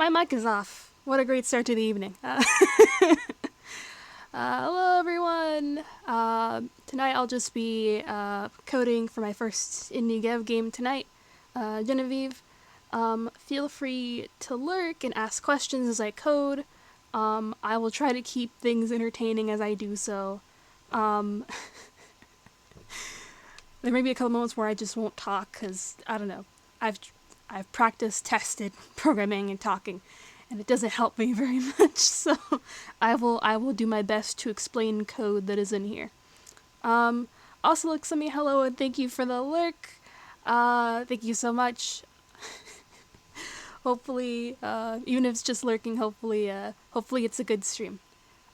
My mic is off. What a great start to the evening. Hello, everyone. Tonight I'll just be coding for my first indie dev game tonight. Genevieve, feel free to lurk and ask questions as I code. I will try to keep things entertaining as I do so. There may be a couple moments where I just won't talk because, I don't know, I've practiced, tested programming and talking, and it doesn't help me very much, so I will do my best to explain code that is in here. Also, look, send me hello and thank you for the lurk. Thank you so much. Hopefully, even if it's just lurking, hopefully it's a good stream.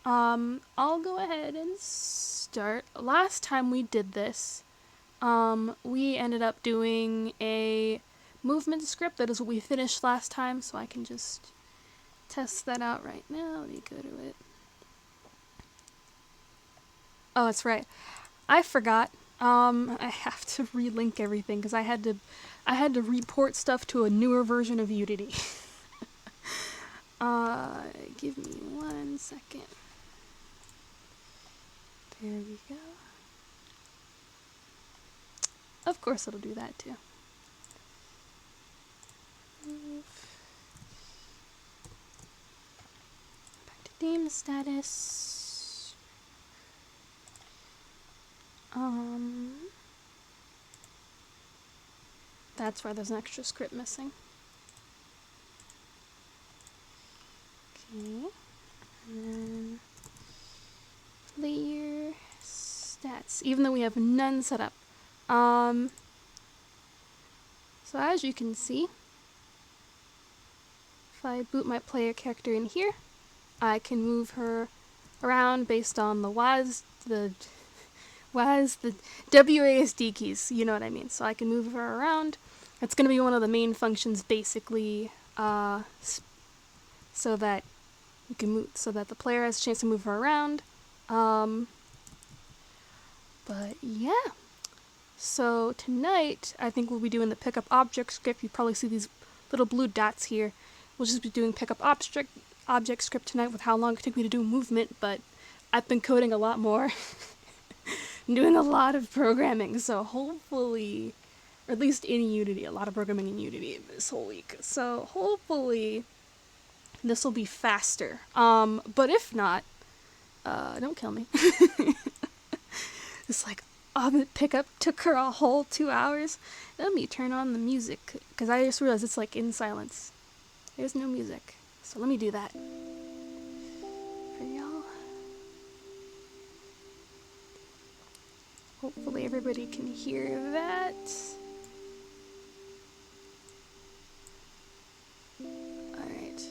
I'll go ahead and start. Last time we did this, we ended up doing a movement script. That is what we finished last time, so I can just test that out right now. Let me go to it. Oh, that's right. I forgot. I have to relink everything because I had to report stuff to a newer version of Unity. Give me 1 second. There we go. Of course it'll do that too. Back to game status. That's why there's an extra script missing. Okay. And then player stats, even though we have none set up. So as you can see, if I boot my player character in here, I can move her around based on the WASD keys, you know what I mean. So I can move her around. That's going to be one of the main functions, basically, so that you can move, so that the player has a chance to move her around. But yeah. So tonight, I think we'll be doing the pickup object script. You probably see these little blue dots here. We'll just be doing pickup object script tonight with how long it took me to do movement, but I've been coding a lot more. I'm doing a lot of programming, so hopefully, or at least in Unity, a lot of programming in Unity this whole week. So hopefully this will be faster. But if not, don't kill me. It's like, the pickup took her a whole 2 hours. Let me turn on the music, because I just realized it's like in silence. There's no music. So let me do that for y'all. Hopefully everybody can hear that. Alright.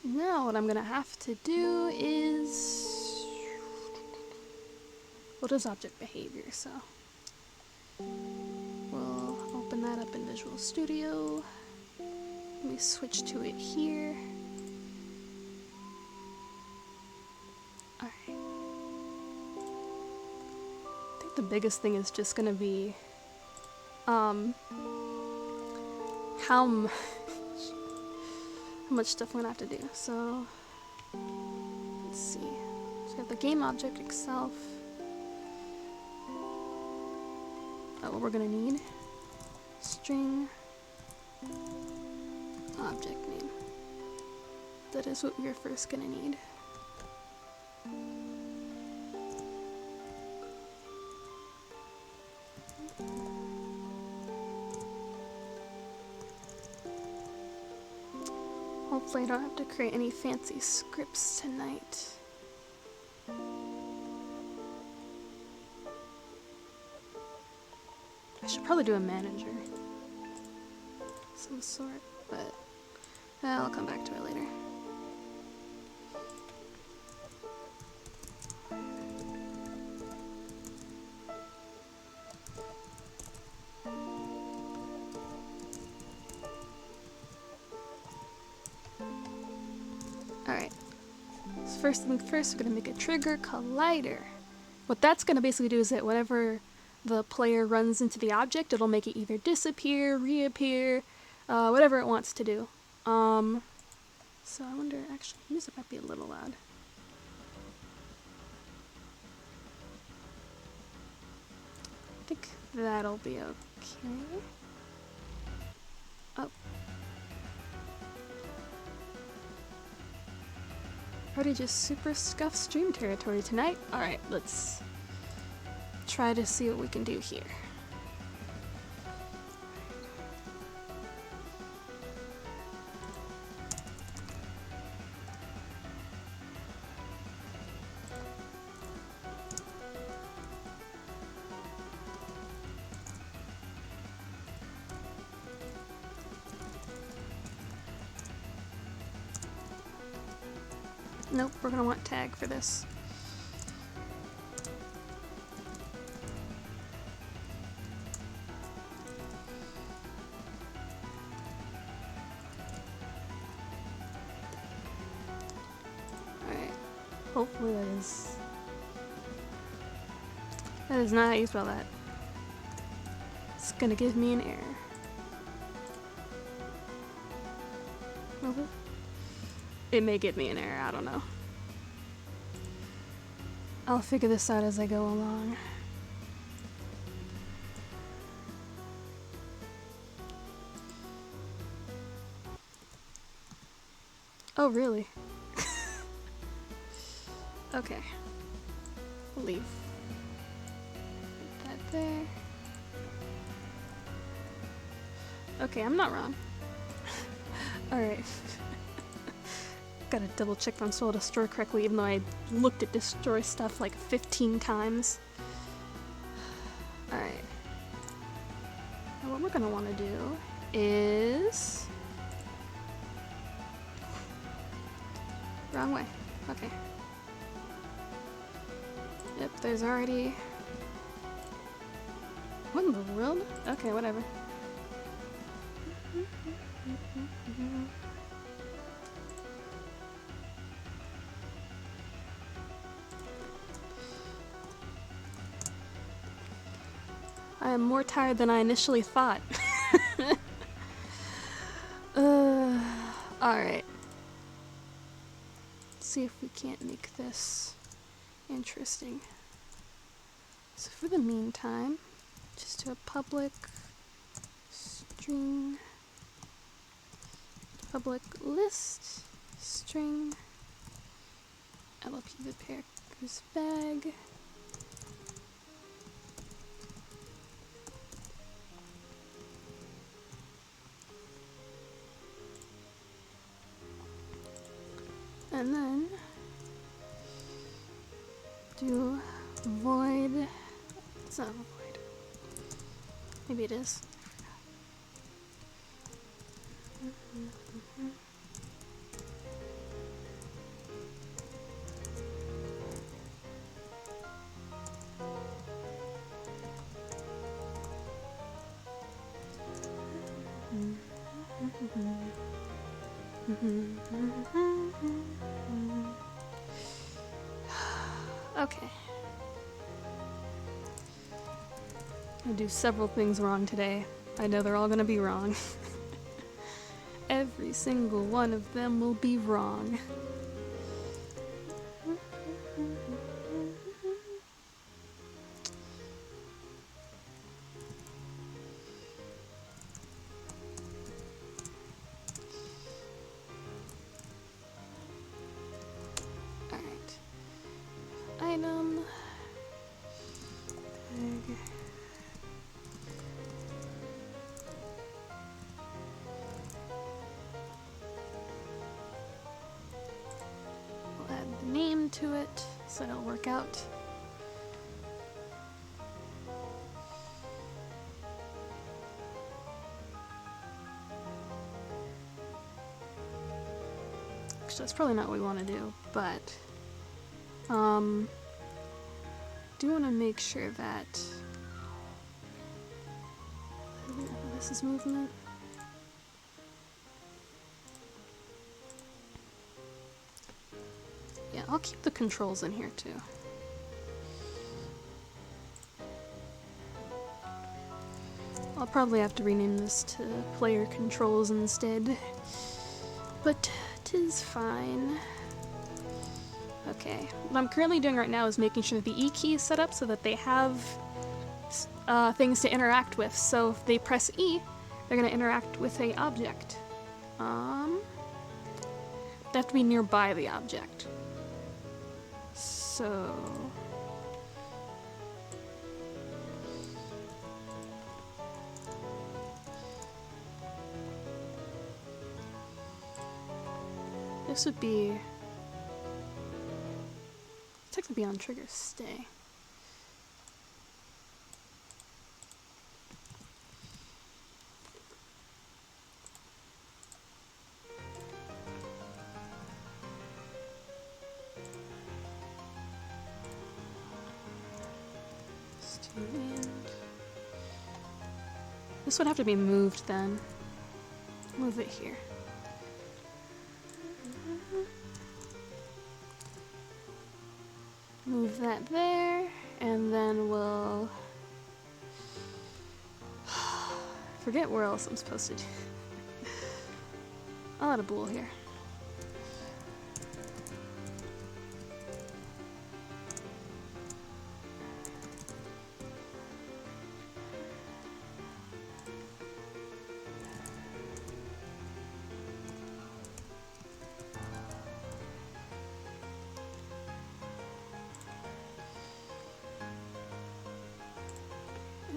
Now what I'm gonna have to do is... what is object behavior? So we'll open that up in Visual Studio. Let me switch to it here. Alright. I think the biggest thing is just gonna be how much stuff we're gonna have to do. So let's see. So we have the game object itself. What we're gonna need: string object name. That is what we're first gonna need. Hopefully I don't have to create any fancy scripts tonight. I should probably do a manager of some sort, but I'll come back to it later. Alright, so first thing first, we're going to make a trigger collider. What that's going to basically do is that whenever the player runs into the object, it'll make it either disappear, reappear, whatever it wants to do. So I wonder, actually, music might be a little loud. I think that'll be okay. Oh. Already just super scuffed stream territory tonight. Alright, let's try to see what we can do here. Nope, we're gonna want tag for this. Alright, hopefully that is not how you spell that. It's gonna give me an error. Nope. It may give me an error, I don't know. I'll figure this out as I go along. Oh, really? Okay. We'll leave that there. Okay, I'm not wrong. Alright. Gotta double check if I'm supposed to destroy correctly, even though I looked at destroy stuff like 15 times. Alright. Now what we're gonna want to do is... Wrong way. Okay. Yep, there's already... What in the world? Okay, whatever. I am more tired than I initially thought. Alright. Let's see if we can't make this interesting. So for the meantime, just do a public string, public list, string, LP the pairs bag. And then do void. It's not a void. Maybe it is. Okay. I do several things wrong today. I know they're all gonna be wrong. Every single one of them will be wrong. Item. Tag. We'll add the name to it so it'll work out. Actually, that's probably not what we want to do, but do want to make sure that this is movement. Yeah, I'll keep the controls in here too. I'll probably have to rename this to player controls instead, but 'tis fine. Okay, what I'm currently doing right now is making sure that the E key is set up so that they have things to interact with. So if they press E, they're going to interact with a object. They have to be nearby the object. So this would be technically on trigger stay. This would have to be moved then. Move it here. Move that there, and then we'll forget where else I'm supposed to do. I'll add a bool here.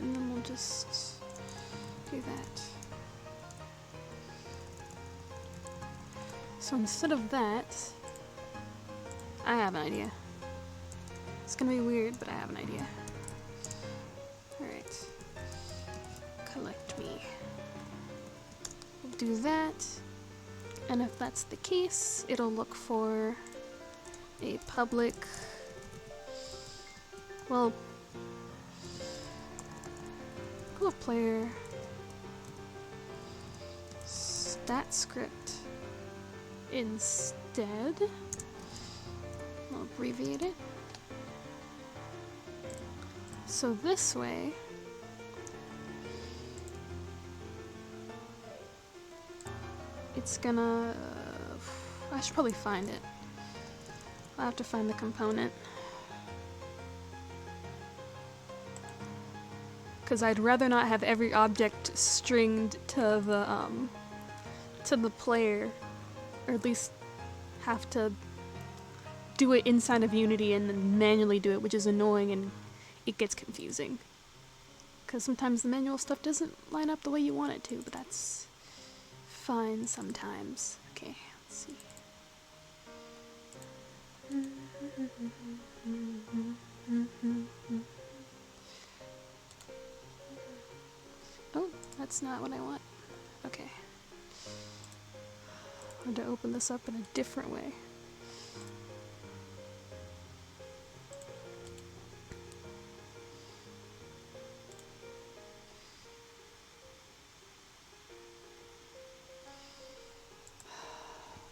And then we'll just do that. So instead of that, I have an idea. It's gonna be weird, but I have an idea. Alright. Collect me. We'll do that. And if that's the case, it'll look for a public, well, go with player stat script instead. I'll abbreviate it. So this way, it's gonna, I should probably find it. I'll have to find the component. Because I'd rather not have every object stringed to the player, or at least have to do it inside of Unity and then manually do it, which is annoying and it gets confusing. Because sometimes the manual stuff doesn't line up the way you want it to, but that's fine sometimes. Okay, let's see. Oh, that's not what I want. Okay. I had to open this up in a different way.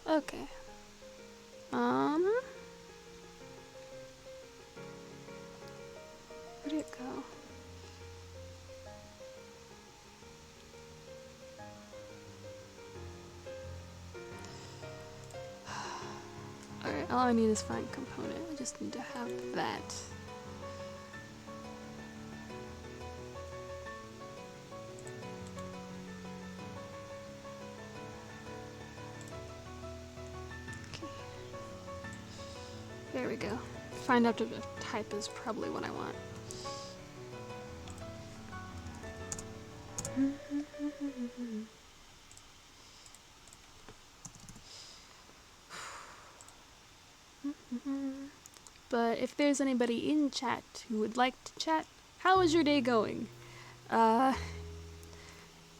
Okay. Where'd it go? Alright, all I need is find component. I just need to have that. There we go. Find out if the type is probably what I want. But if there's anybody in chat who would like to chat, how is your day going?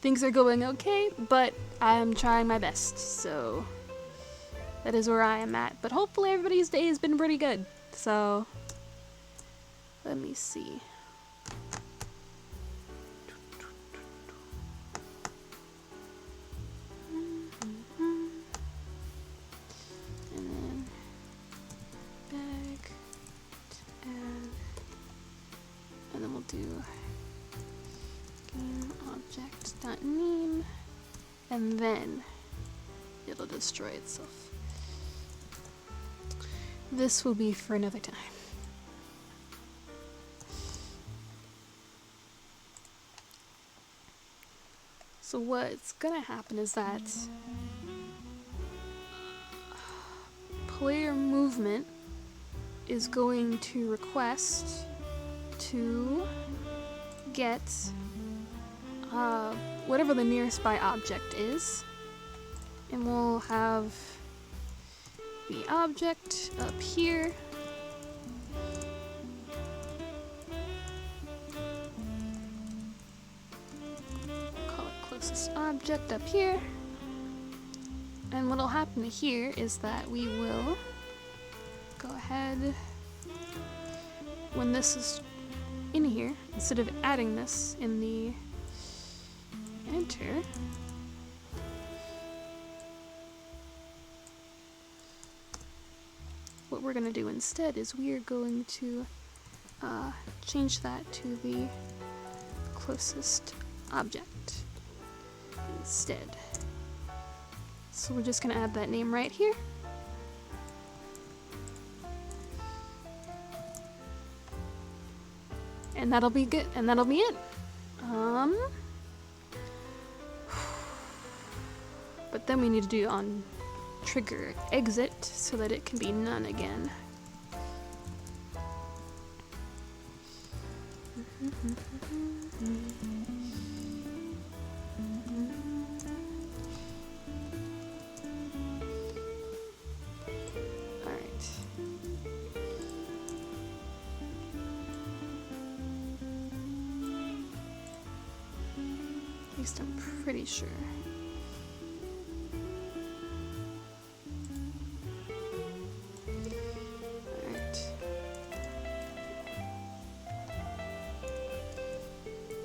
Things are going okay, but I'm trying my best, so that is where I am at. But hopefully everybody's day has been pretty good. So, let me see. And then bag, add, and then we'll do Object.name, and then it'll destroy itself. This will be for another time. So what's gonna happen is that player movement is going to request to get whatever the nearest by object is, and we'll have the object up here. Call it closest object up here. And what'll happen here is that we will go ahead, when this is in here, instead of adding this in the enter, what we're going to do instead is we are going to change that to the closest object instead. So we're just going to add that name right here. And that'll be good, and that'll be it. But then we need to do on trigger exit so that it can be none again. Alright. At least I'm pretty sure.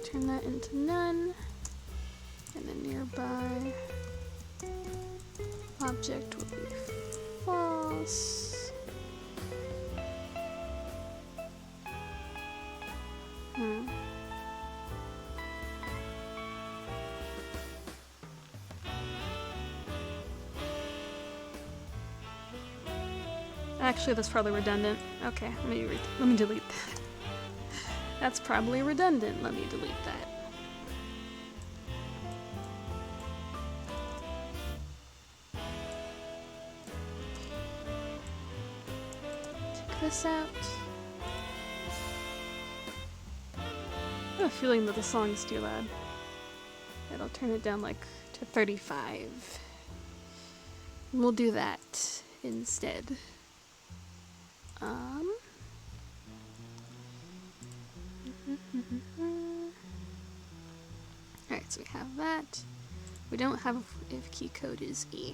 Turn that into none, and the nearby object will be false. Actually, that's probably redundant. Okay, let me delete that. That's probably redundant. Let me delete that. Take this out. I have a feeling that the song is too loud. It'll turn it down like to 35. And we'll do that instead. Alright, so we have that. We don't have if key code is E.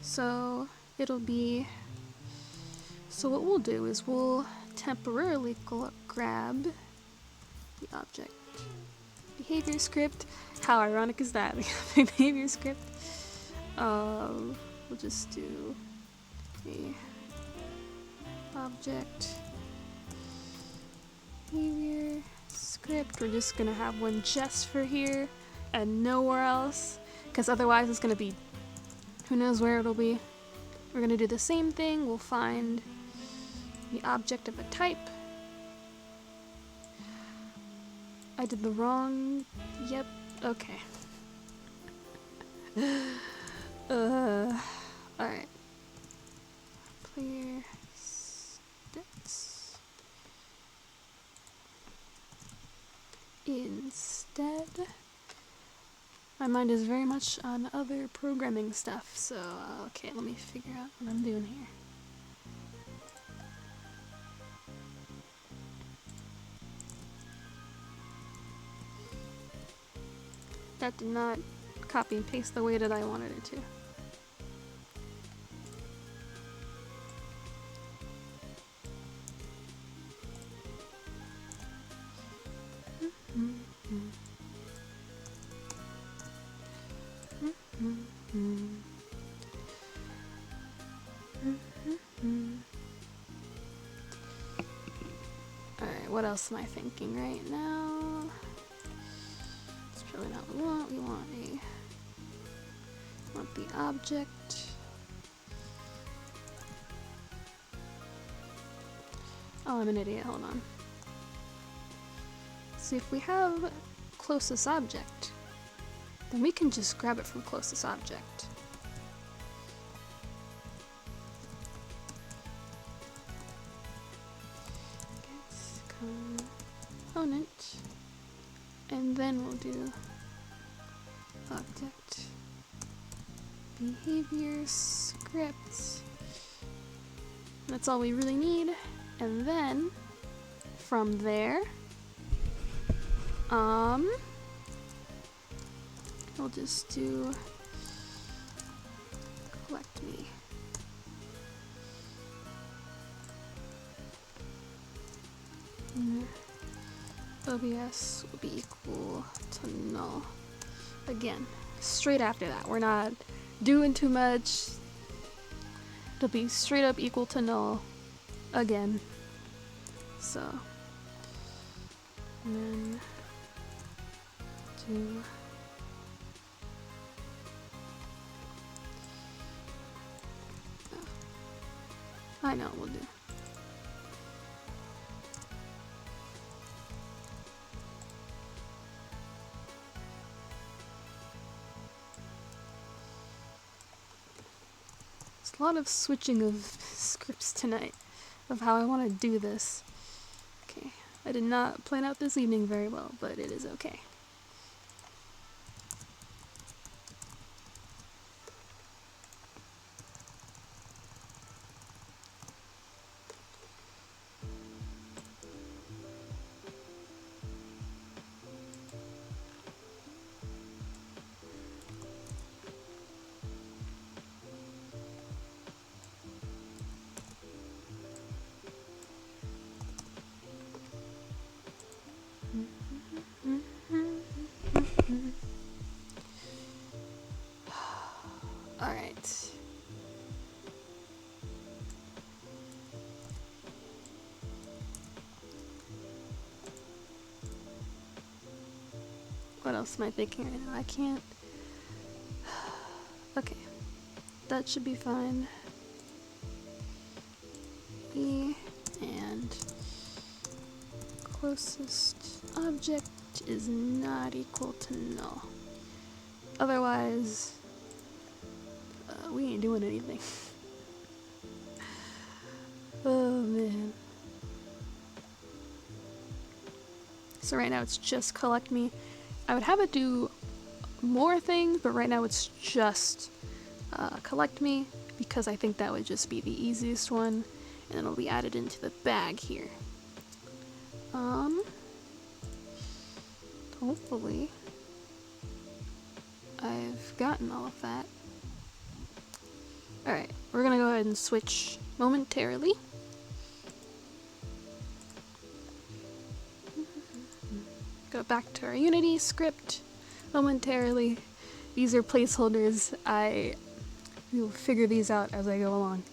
So it'll be, so what we'll do is we'll temporarily grab the object behavior script. How ironic is that? Behavior script. We'll just do a object behavior script. We're just gonna have one just for here and nowhere else, because otherwise it's gonna be who knows where it'll be. We're gonna do the same thing. We'll find the object of a type. I did the wrong. Yep. Okay. Alright. Player stats. Instead, my mind is very much on other programming stuff, so okay, let me figure out what I'm doing here. That did not copy and paste the way that I wanted it to. Alright, what else am I thinking right now? really not what we want. We want the object. Oh, I'm an idiot. Hold on. See, if we have closest object, then we can just grab it from closest object. Component, and then we'll do object behavior scripts. That's all we really need. And then from there, we'll just do collect me. OBS will be equal to null. Again, straight after that. We're not doing too much. It'll be straight up equal to null again. So, and then do I know what we'll do. There's a lot of switching of scripts tonight of how I want to do this. Okay, I did not plan out this evening very well, but it is okay. Alright. What else am I thinking right now? I can't. Okay. That should be fine. E and closest object is not equal to null. Otherwise, we ain't doing anything. Oh man. So right now it's just collect me. I would have it do more things, but right now it's just collect me because I think that would just be the easiest one, and it'll be added into the bag here. Hopefully I've gotten all of that. Alright, we're gonna go ahead and switch momentarily. Go back to our Unity script momentarily. These are placeholders. I will figure these out as I go along.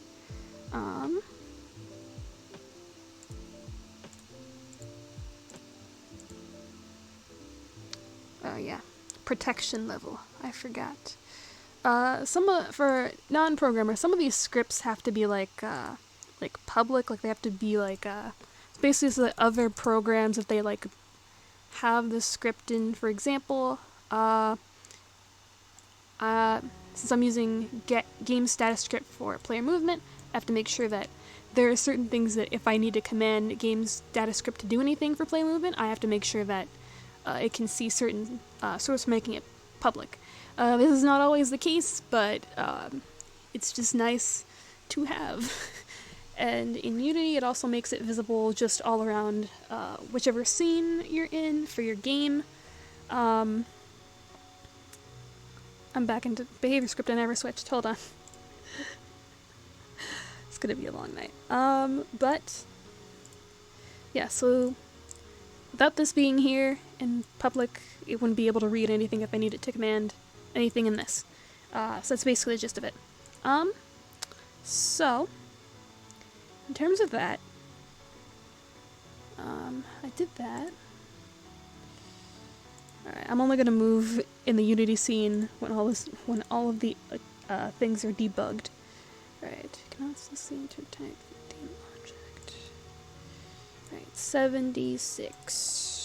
Oh yeah, protection level. I forgot. For non-programmers, some of these scripts have to be like public, like they have to be like basically so that other programs, if they like have the script in, for example, since I'm using game status script for player movement, I have to make sure that there are certain things that if I need to command game's data script to do anything for player movement, I have to make sure that it can see certain source, making it public. This is not always the case, but it's just nice to have. And in Unity, it also makes it visible just all around whichever scene you're in for your game. I'm back into behavior script. I never switched. Hold on. It's gonna be a long night. But yeah, so without this being here in public, it wouldn't be able to read anything if I needed to command anything in this. So that's basically the gist of it. So in terms of that, I did that. Alright, I'm only gonna move in the Unity scene when all of the things are debugged. Alright, cannot see scene to type theme object. Alright, 76.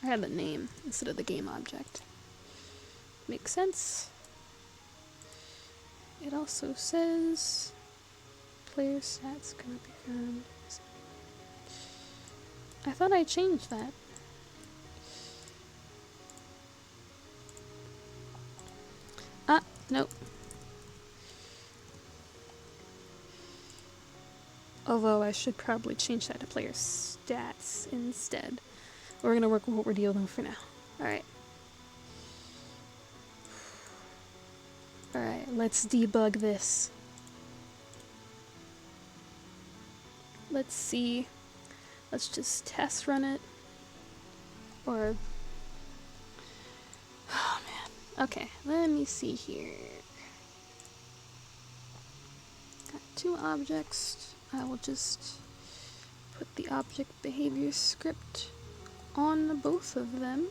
I had the name instead of the game object. Makes sense. It also says player stats cannot be found. I thought I changed that. Nope. Although I should probably change that to player stats instead. We're gonna work with what we're dealing with for now. Alright. Alright, let's debug this. Let's see. Let's just test run it. Or... oh man. Okay, let me see here. Got 2 objects. I will just put the object behavior script on both of them.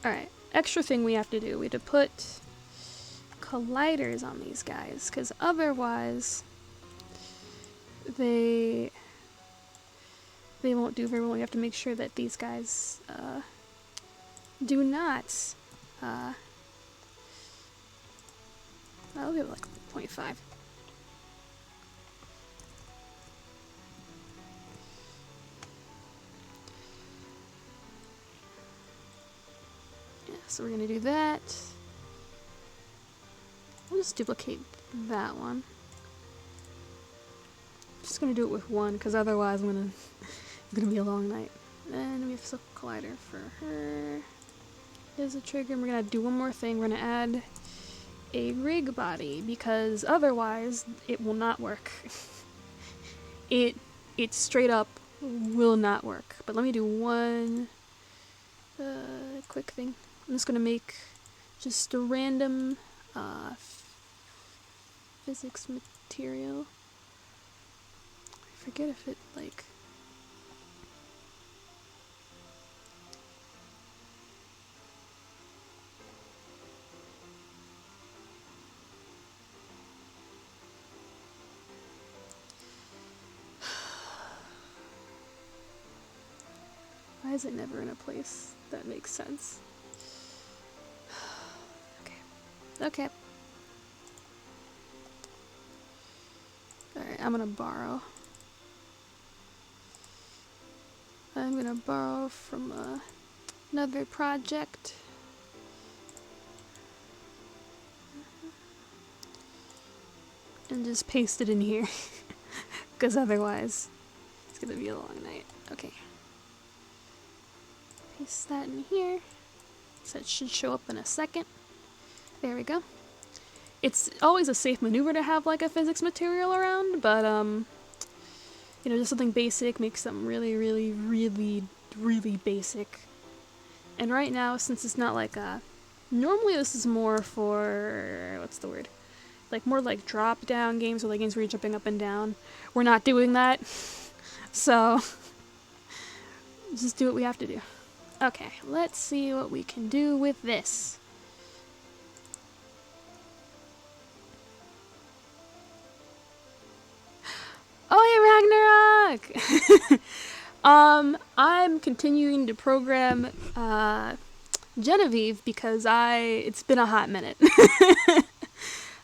Alright, extra thing we have to do. We have to put colliders on these guys, because otherwise they won't do very well. We have to make sure that these guys do not I'll give it like 0.5. Yeah, so we're gonna do that. We'll just duplicate that one. Just gonna do it with one, because otherwise it's gonna be a long night. And we have Silk Collider for her. There's a trigger, and we're gonna do one more thing. We're gonna add a rig body, because otherwise it will not work. it straight up will not work. But let me do one quick thing. I'm just gonna make just a random physics material. I forget if it like... why is it never in a place that makes sense? Okay. Alright, I'm gonna borrow. I'm gonna borrow from another project. And just paste it in here. Because otherwise, it's gonna be a long night. Okay. Paste that in here. So it should show up in a second. There we go. It's always a safe maneuver to have like a physics material around, but you know, just something basic, make something really, really, really, really basic. And right now, since it's not like normally this is more for, what's the word? Like more like drop down games, or like games where you're jumping up and down. We're not doing that. So just do what we have to do. Okay, let's see what we can do with this. Oh, hey, Ragnarok! I'm continuing to program Genevieve because it's been a hot minute.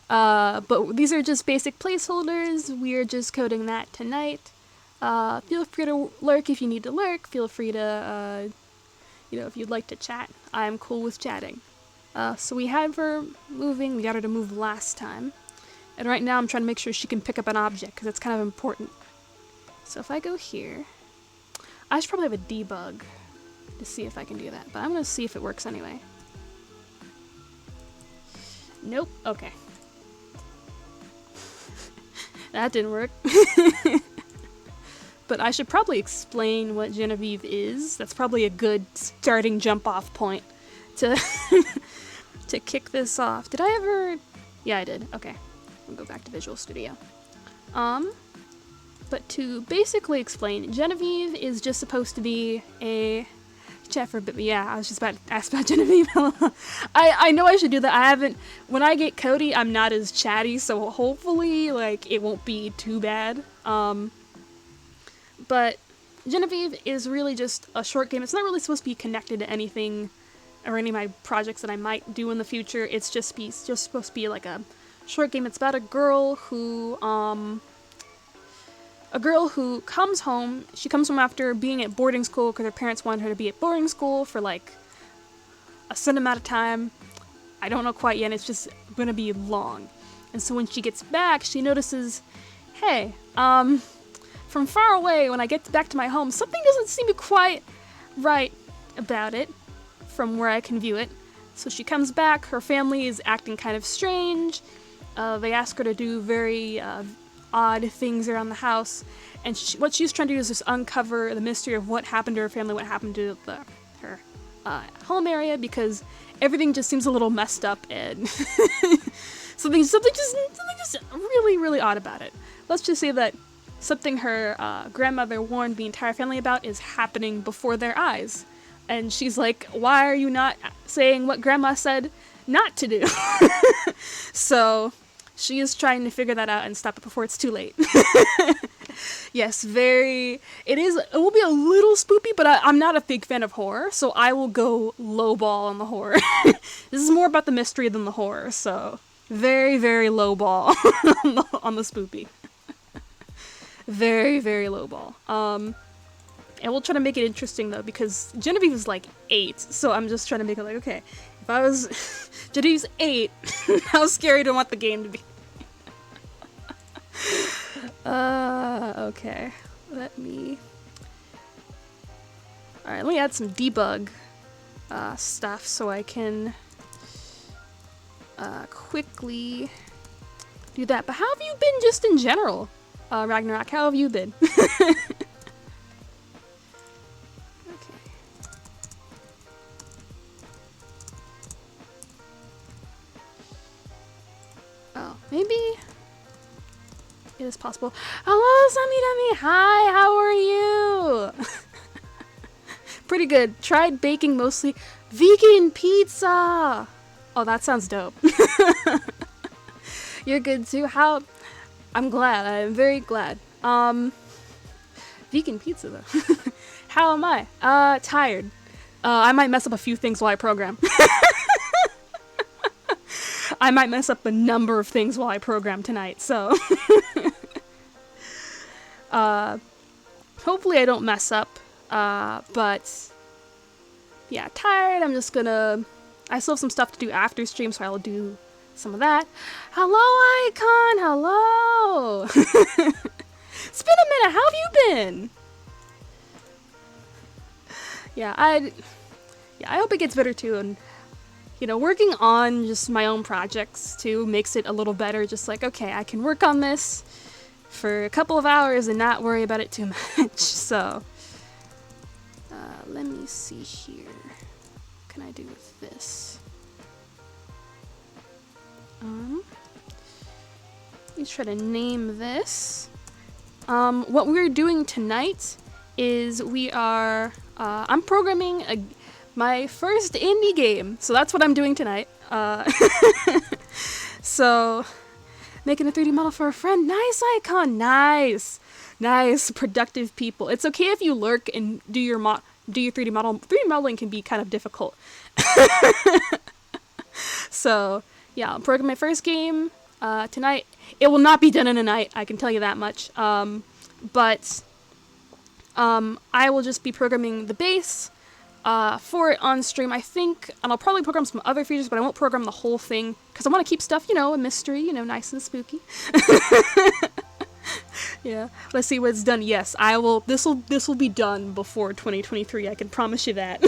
But these are just basic placeholders. We're just coding that tonight. Feel free to lurk if you need to lurk. Feel free to, you know, if you'd like to chat. I'm cool with chatting. So we had her moving. We got her to move last time. And right now I'm trying to make sure she can pick up an object, because that's kind of important. So if I go here, I should probably have a debug to see if I can do that. But I'm going to see if it works anyway. Nope. Okay. That didn't work. But I should probably explain what Genevieve is. That's probably a good starting jump-off point to to kick this off, did I ever... Yeah, I did. Okay. We'll go back to Visual Studio. But to basically explain, Genevieve is just supposed to be a... Chat for a bit, but yeah, I was just about to ask about Genevieve. I know I should do that. I haven't... When I get Cody, I'm not as chatty, so hopefully, like, it won't be too bad. But Genevieve is really just a short game. It's not really supposed to be connected to anything or any of my projects that I might do in the future. It's just supposed to be like a short game. It's about a girl who comes home. She comes home after being at boarding school because her parents wanted her to be at boarding school for like a certain amount of time. I don't know quite yet. It's just going to be long. And so when she gets back, she notices, hey, from far away, when I get back to my home, something doesn't seem quite right about it from where I can view it. So she comes back, her family is acting kind of strange. They ask her to do very odd things around the house, and what she's trying to do is just uncover the mystery of what happened to her family, what happened to her home area, because everything just seems a little messed up, and something just really, really odd about it. Let's just say that something her grandmother warned the entire family about is happening before their eyes. And she's like, why are you not saying what grandma said not to do? So she is trying to figure that out and stop it before it's too late. Yes, it will be a little spoopy, but I'm not a big fan of horror, so I will go low ball on the horror. This is more about the mystery than the horror, so very, very low ball on the spoopy. Very, very low ball. And we'll try to make it interesting, though, because Genevieve is, like, 8, so I'm just trying to make it like, okay, if I was... Genevieve's 8, how scary do I want the game to be? Okay. Let me add some debug stuff so I can quickly do that. But how have you been just in general, Ragnarok? How have you been? Oh, maybe it is possible. Hello, Sammy Dummy. Hi, how are you? Pretty good. Tried baking mostly vegan pizza. Oh, that sounds dope. You're good too. I'm glad. I'm very glad. Vegan pizza though. How am I? Tired. I might mess up a few things while I program. I might mess up a number of things while I program tonight, so... hopefully I don't mess up, but... Yeah, tired, I'm just gonna... I still have some stuff to do after stream, so I'll do some of that. Hello, Icon! Hello! It's been a minute, how have you been? Yeah, I hope it gets better too, and... You know, working on just my own projects, too, makes it a little better. Just like, okay, I can work on this for a couple of hours and not worry about it too much. So, let me see here. What can I do with this? Let's try to name this. What we're doing tonight is I'm programming my first indie game, so that's what I'm doing tonight. So, making a 3D model for a friend. Nice, Icon. Nice, productive people. It's okay if you lurk and do your 3D model. 3D modeling can be kind of difficult. So, yeah, I'm programming my first game tonight. It will not be done in a night. I can tell you that much. But I will just be programming the base. For it on stream, I think, and I'll probably program some other features, but I won't program the whole thing, because I want to keep stuff, a mystery, nice and spooky. Yeah, let's see what's done. Yes, I will, this will be done before 2023, I can promise you that.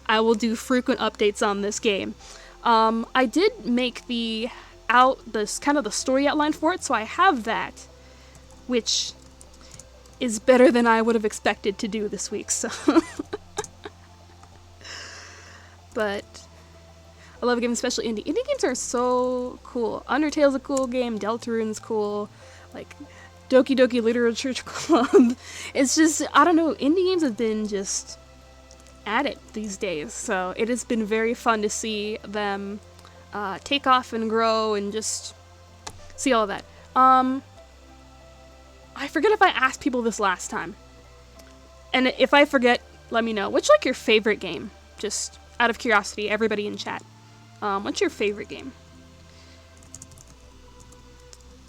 I will do frequent updates on this game. I did make the story outline for it, so I have that, which is better than I would have expected to do this week, so... But I love games, especially indie. Indie games are so cool. Undertale's a cool game. Deltarune's cool. Like, Doki Doki Literature Club. It's just, I don't know, indie games have been just at it these days. So it has been very fun to see them take off and grow and just see all of that. I forget if I asked people this last time. And if I forget, let me know. What's like your favorite game? Just out of curiosity, everybody in chat. What's your favorite game?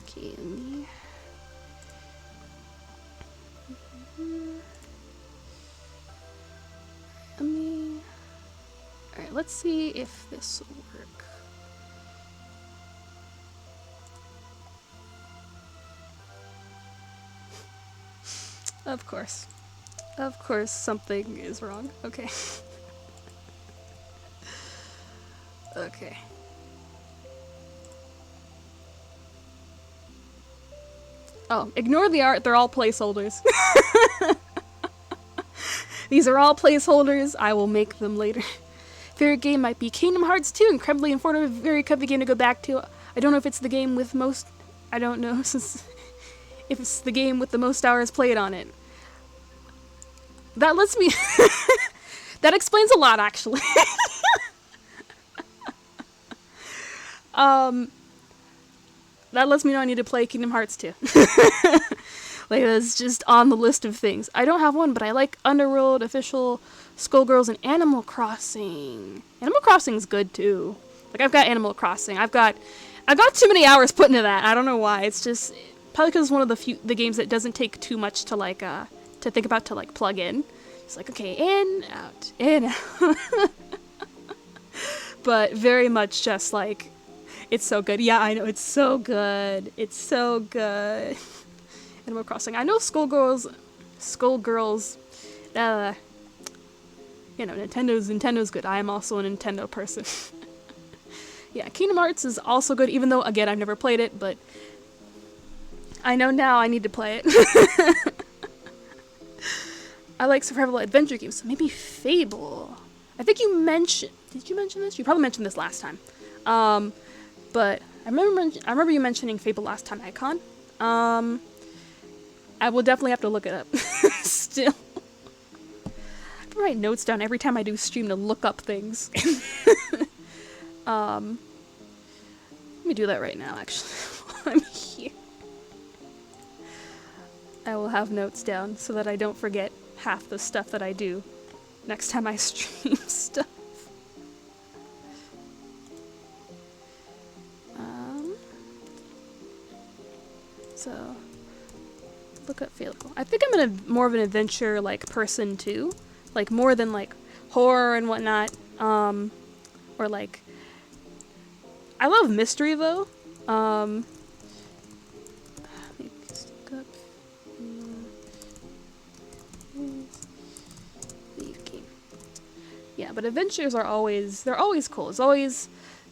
Okay, Alright, let's see if this will work. Of course. Of course something is wrong. Okay. Okay. Oh, ignore the art, they're all placeholders. These are all placeholders, I will make them later. Favorite game might be Kingdom Hearts 2, incredibly informative, very comfy game to go back to. I don't know if it's the game with most, I don't know if it's the game with the most hours played on it. That lets me, that explains a lot actually. That lets me know I need to play Kingdom Hearts 2. Like, that's just on the list of things. I don't have one, but I like Underworld, Official, Skullgirls, and Animal Crossing. Animal Crossing's good, too. Like, I've got Animal Crossing. I've got too many hours put into that. I don't know why. It's just, probably because it's one of the games that doesn't take too much to, like, to think about to, like, plug in. It's like, okay, in, out, in, out. But very much just, like, it's so good. Yeah, I know, it's so good. It's so good. Animal Crossing. I know Skullgirls, you know, Nintendo's good. I am also a Nintendo person. Yeah, Kingdom Hearts is also good, even though, again, I've never played it, but I know now I need to play it. I like survival adventure games, so maybe Fable. I think you mentioned, did you mention this? You probably mentioned this last time. But I remember you mentioning Fable last time, Icon. I will definitely have to look it up. Still. I have to write notes down every time I do stream to look up things. Let me do that right now, actually, while I'm here. I will have notes down so that I don't forget half the stuff that I do next time I stream stuff. So, look up Fable. I think I'm more of an adventure like person too, like more than like horror and whatnot. Or like, I love mystery though. Maybe just look up. Leave game. Yeah, but adventures are always cool. It's always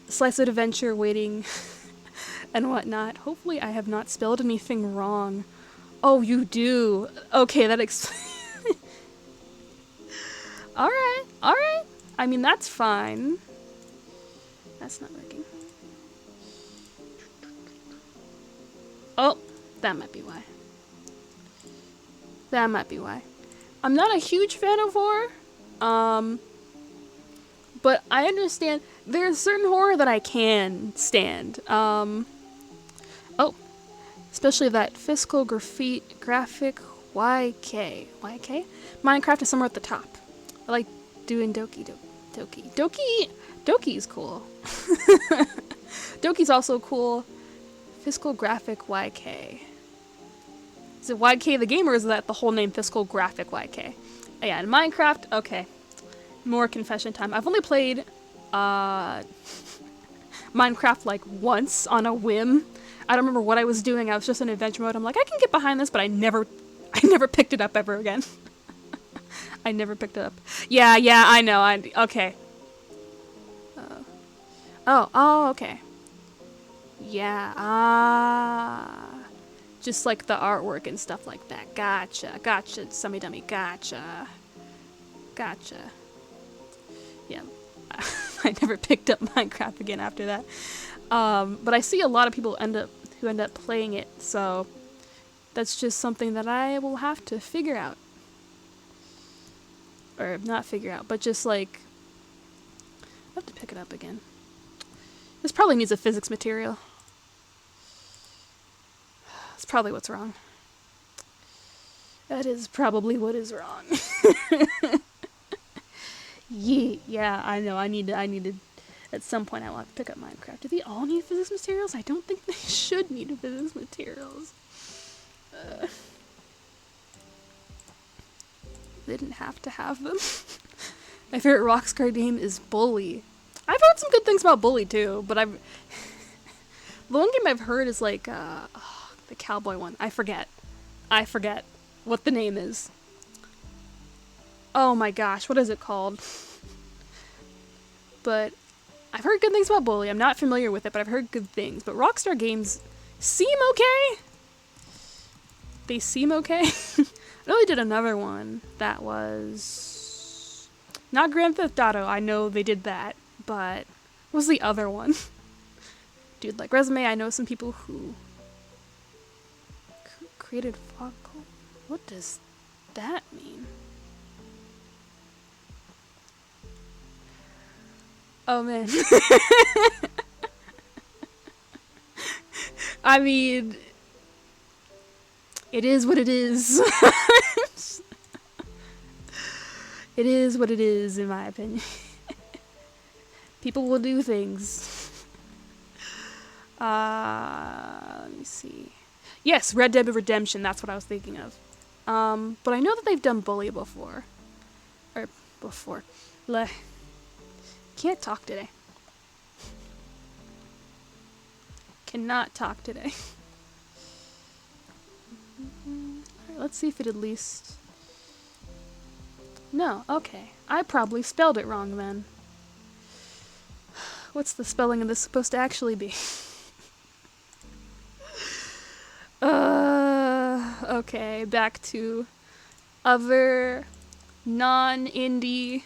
a slice of adventure waiting. And whatnot. Hopefully I have not spelled anything wrong. Oh, you do. Okay, that explains. Alright, alright. I mean, that's fine. That's not working. Oh, that might be why. That might be why. I'm not a huge fan of horror. But I understand there's certain horror that I can stand. Oh, especially that fiscal graphic YK. YK? Minecraft is somewhere at the top. I like doing Doki. Doki's cool. Doki's also cool. Fiscal graphic YK. Is it YK the game or is that the whole name Fiscal graphic YK? Oh, yeah, in Minecraft, okay. More confession time. I've only played Minecraft like once on a whim. I don't remember what I was doing. I was just in adventure mode. I'm like, I can get behind this, but I never picked it up ever again. I never picked it up. Yeah, I know. Okay. Oh, okay. Yeah, just like the artwork and stuff like that. Gotcha, Summy Dummy, gotcha. Yeah. I never picked up Minecraft again after that. But I see a lot of people who end up playing it, so that's just something that I will have to figure out. Or not figure out, but just like, I have to pick it up again. This probably needs a physics material. That's probably what's wrong. That is probably what is wrong. Yeah, I know. I need to. At some point, I will have to pick up Minecraft. Do they all need physics materials? I don't think they should need physics materials. They didn't have to have them. My favorite Rockstar game is Bully. I've heard some good things about Bully too, but the one game I've heard is like the cowboy one. I forget what the name is. Oh my gosh, what is it called? But I've heard good things about Bully. I'm not familiar with it, but I've heard good things. But Rockstar games seem okay. They seem okay. I know they did another one that was not Grand Theft Auto. I know they did that, but what was the other one? Dude, like Resume, I know some people who created fog. What does that mean? Oh man. I mean, it is what it is. It is what it is, in my opinion. People will do things. Let me see. Yes, Red Dead Redemption, that's what I was thinking of. But I know that they've done Bully before. Can't talk today. Cannot talk today. Alright, let's see if it at least... No, okay. I probably spelled it wrong then. What's the spelling of this supposed to actually be? Okay, back to other non-indie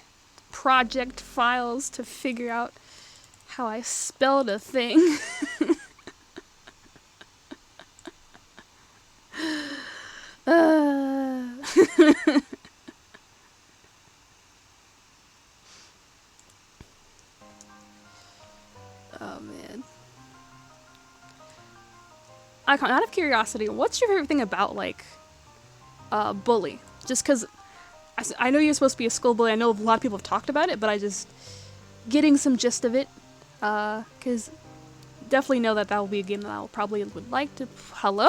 project files to figure out how I spelled a thing. Oh man. Out of curiosity, what's your favorite thing about like Bully? Just because I know you're supposed to be a school bully. I know a lot of people have talked about it, but I just getting some gist of it. Because definitely know that will be a game that I probably would like to. Hello?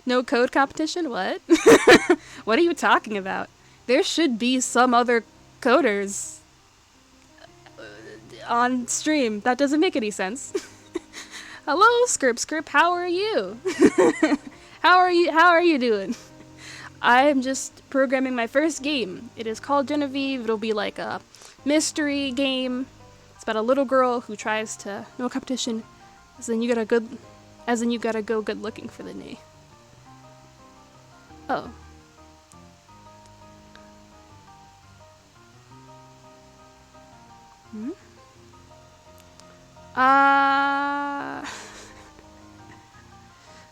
No code competition? What? What are you talking about? There should be some other coders on stream. That doesn't make any sense. Hello, Scrip. How are you? How are you doing? I'm just programming my first game. It is called Genevieve. It'll be like a mystery game. It's about a little girl who tries to no competition. As in you gotta go good looking for the name. Oh. Hmm?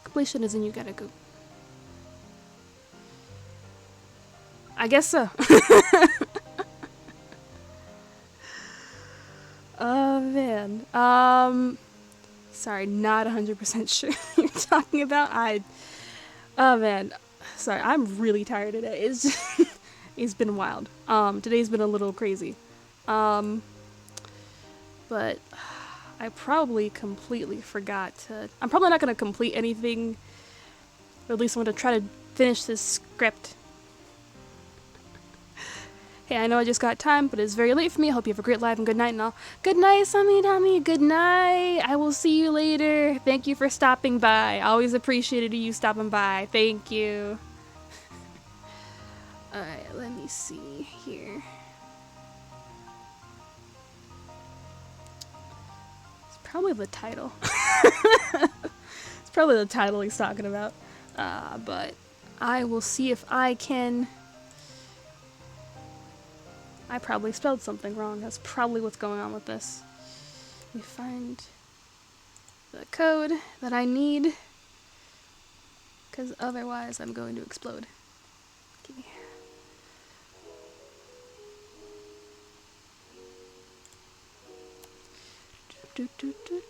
Completion is in you gotta go. I guess so. Oh man. Sorry, not 100% sure what you're talking about. Oh man. Sorry, I'm really tired today. It's just it's been wild. Today's been a little crazy. But I probably completely forgot to... I'm probably not going to complete anything. Or at least I'm going to try to finish this script. Hey, I know I just got time, but it's very late for me. I hope you have a great life and good night and all. Good night, Samidami. Good night. I will see you later. Thank you for stopping by. Always appreciated you stopping by. Thank you. Alright, let me see here. Probably the title. It's probably the title he's talking about. But I will see if I can I probably spelled something wrong. That's probably what's going on with this. Let me find the code that I need, because otherwise I'm going to explode. Okay. Do, do, do, do.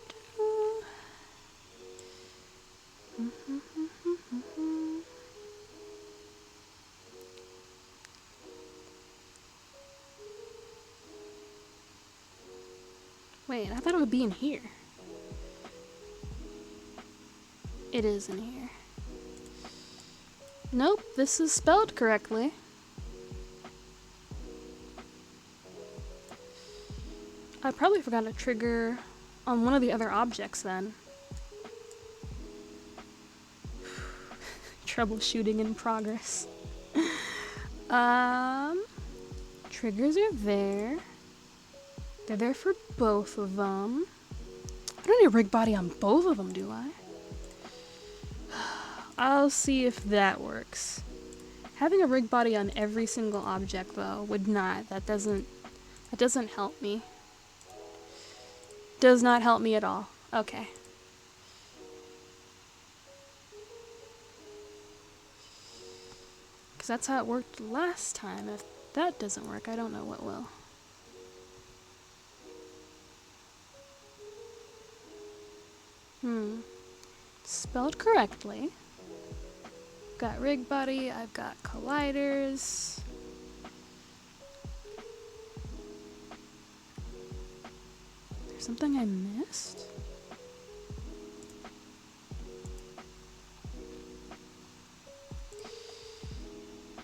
Wait, I thought it would be in here. It is in here. Nope, this is spelled correctly. I probably forgot to trigger on one of the other objects then. Troubleshooting in progress. Triggers are there. They're there for both of them. I don't need a rig body on both of them, do I? I'll see if that works. Having a rig body on every single object though would not. That doesn't help me. Does not help me at all. Okay. Because that's how it worked last time. If that doesn't work, I don't know what will. Spelled correctly. Got rig body, I've got colliders. There's something I missed?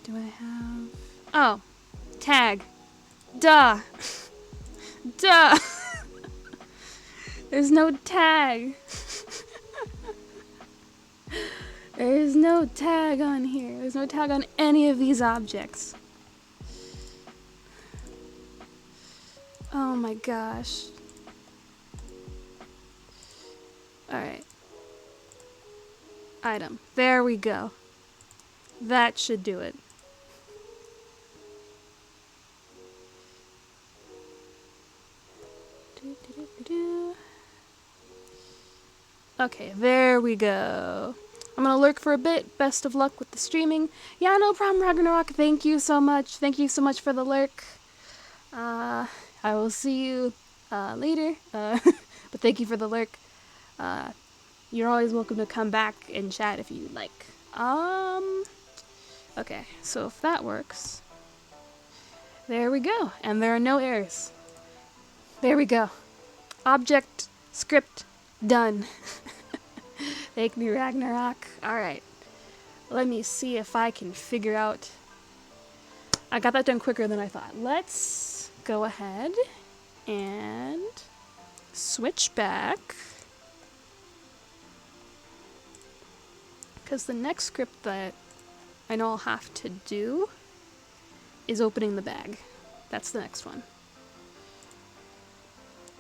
Do I have... Oh! Tag! Duh! Duh! There's no tag! There's no tag on here. There's no tag on any of these objects. Oh my gosh. Alright. Item. There we go. That should do it. Okay, there we go. I'm gonna lurk for a bit. Best of luck with the streaming. Yeah, no problem, Ragnarok. Thank you so much. Thank you so much for the lurk. I will see you later. But thank you for the lurk. You're always welcome to come back and chat if you'd like. Okay, so if that works, there we go. And there are no errors. There we go. Object script done. Thank me, Ragnarok. Alright. Let me see if I can figure out... I got that done quicker than I thought. Let's go ahead and switch back. Because the next script that I know I'll have to do is opening the bag. That's the next one.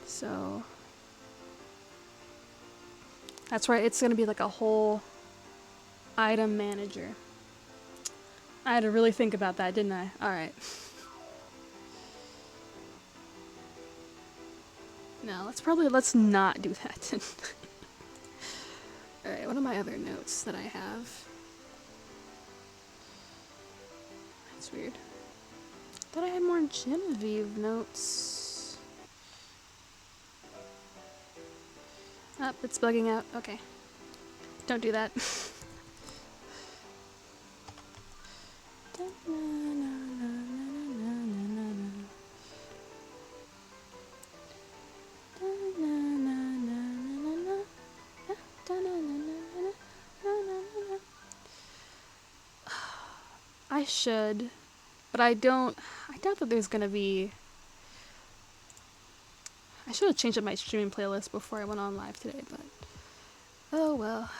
So... that's right, it's gonna be like a whole item manager. I had to really think about that, didn't I? Alright. No, let's not do that. Alright, what are my other notes that I have? That's weird. Thought I had more Genevieve notes. Oh, it's bugging out. Okay. Don't do that. I should, but I don't. I doubt that there's gonna be. I should have changed up my streaming playlist before I went on live today, but oh well.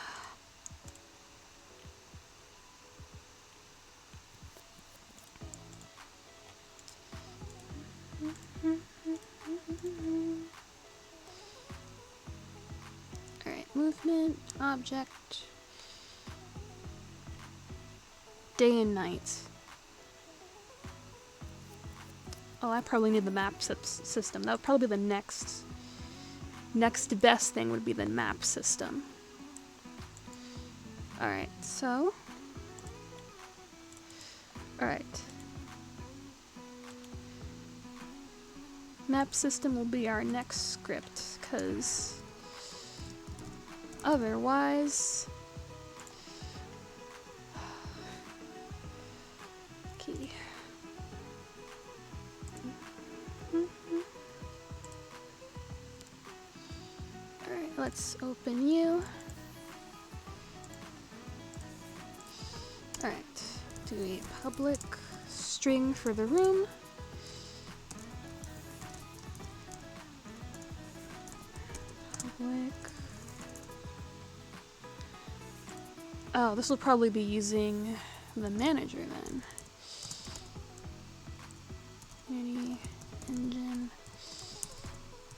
Alright, movement, object, day and night. Oh, I probably need the map system. That would probably be the next best thing would be the map system. Alright, so... Alright. Map system will be our next script, because otherwise... Okay. Alright, let's open you. Alright, do a public string for the room. Public. Oh, this will probably be using the manager then. Community engine.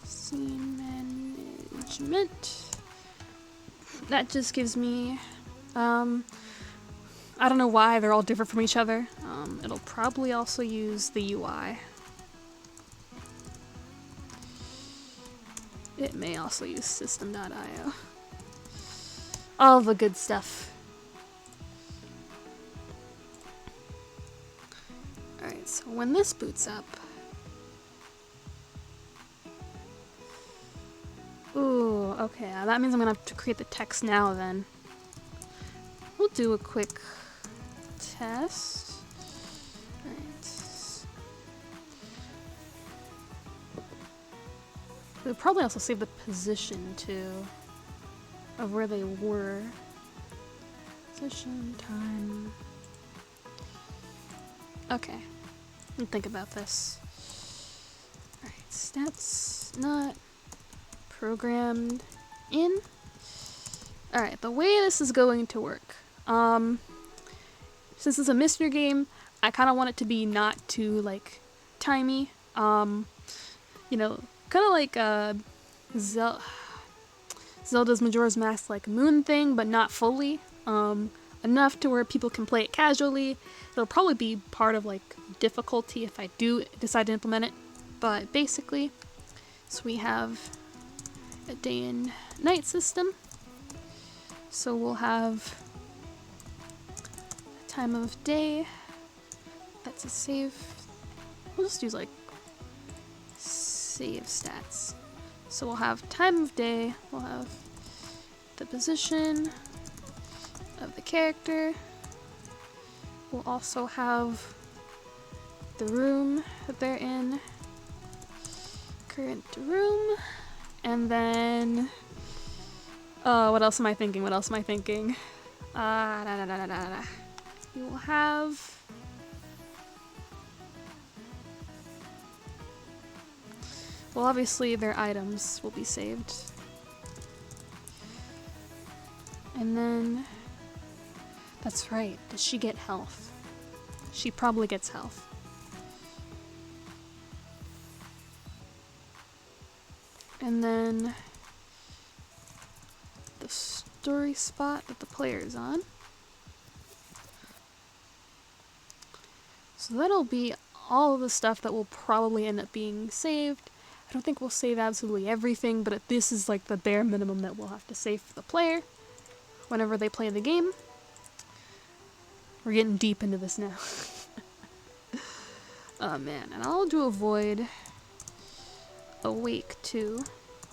Scene management. That just gives me, I don't know why they're all different from each other. It'll probably also use the UI. It may also use system.io. All the good stuff. Alright, so when this boots up... Ooh, okay, that means I'm gonna have to create the text now then. We'll do a quick test. Alright. We'll probably also save the position too of where they were. Position, time. Okay. Let me think about this. Alright, stats not programmed in. Alright, the way this is going to work. Since it's a mystery game, I kind of want it to be not too, like, timey. You know, kind of like Zelda's Majora's Mask, like, moon thing, but not fully. Enough to where people can play it casually. It'll probably be part of, like, difficulty if I do decide to implement it. But basically, so we have a day and night system. So we'll have a time of day. That's a save. We'll just use like save stats. So we'll have time of day. We'll have the position of the character. We'll also have the room that they're in. Current room. And then... what else am I thinking? What else am I thinking? You will have... Well, obviously their items will be saved. And then... That's right. Does she get health? She probably gets health. And then... the story spot that the player is on. So that'll be all of the stuff that will probably end up being saved. I don't think we'll save absolutely everything, but this is like the bare minimum that we'll have to save for the player whenever they play the game. We're getting deep into this now. Oh man, and I'll do a void awake too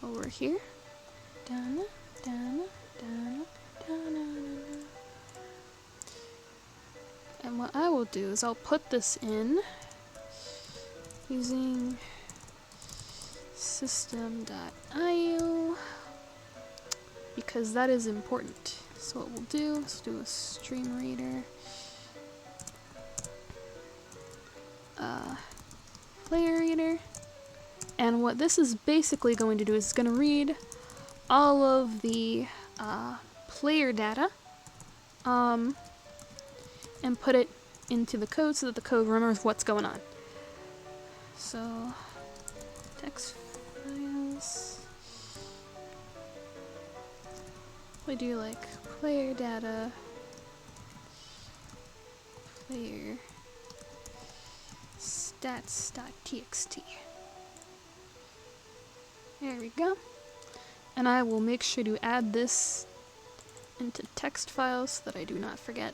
over here. Dun, dun, dun, dun, dun. And what I will do is I'll put this in using system.io because that is important. So what we'll do is do a stream reader, player reader, and what this is basically going to do is it's going to read all of the player data and put it into the code so that the code remembers what's going on. So, text files. We do like player data, player stats. stats.txt. There we go. And I will make sure to add this into text files so that I do not forget.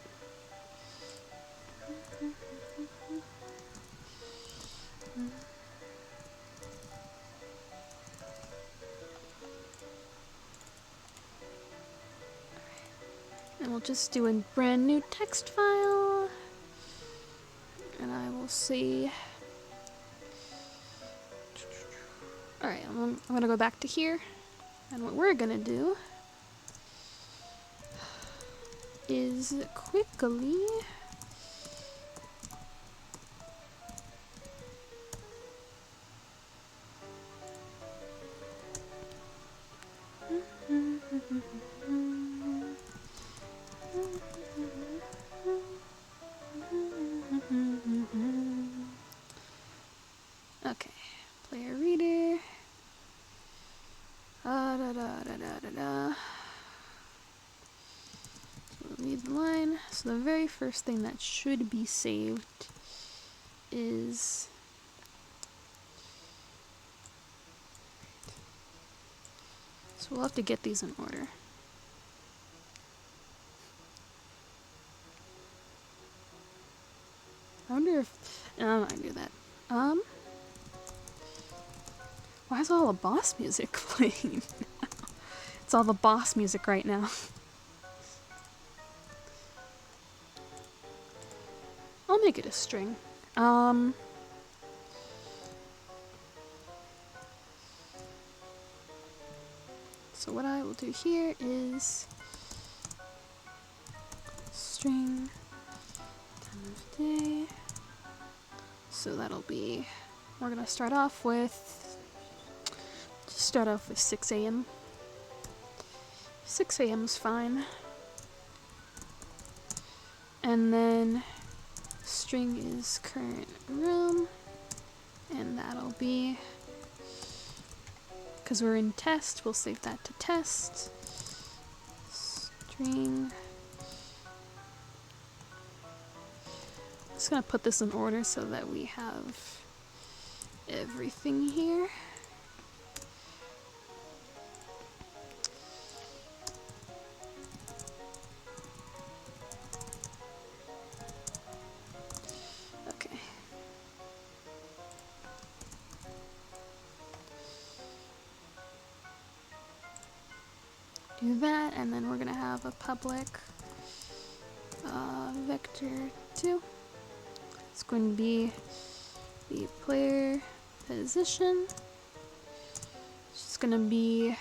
And we'll just do a brand new text file. And I will see. Alright, I'm gonna go back to here. And what we're gonna do is quickly okay, player reader. So read the line. So the very first thing that should be saved is so we'll have to get these in order. I wonder if I do that. Why is all the boss music playing? It's all the boss music right now. I'll make it a string. So what I will do here is string time of day. So that'll be, we're gonna start off with 6 a.m. 6 a.m. is fine. And then string is current room, and that'll be, because we're in test, we'll save that to test. String. Just gonna put this in order so that we have everything here. Do that, and then we're gonna have a public Vector2. It's going to be the player position. It's gonna be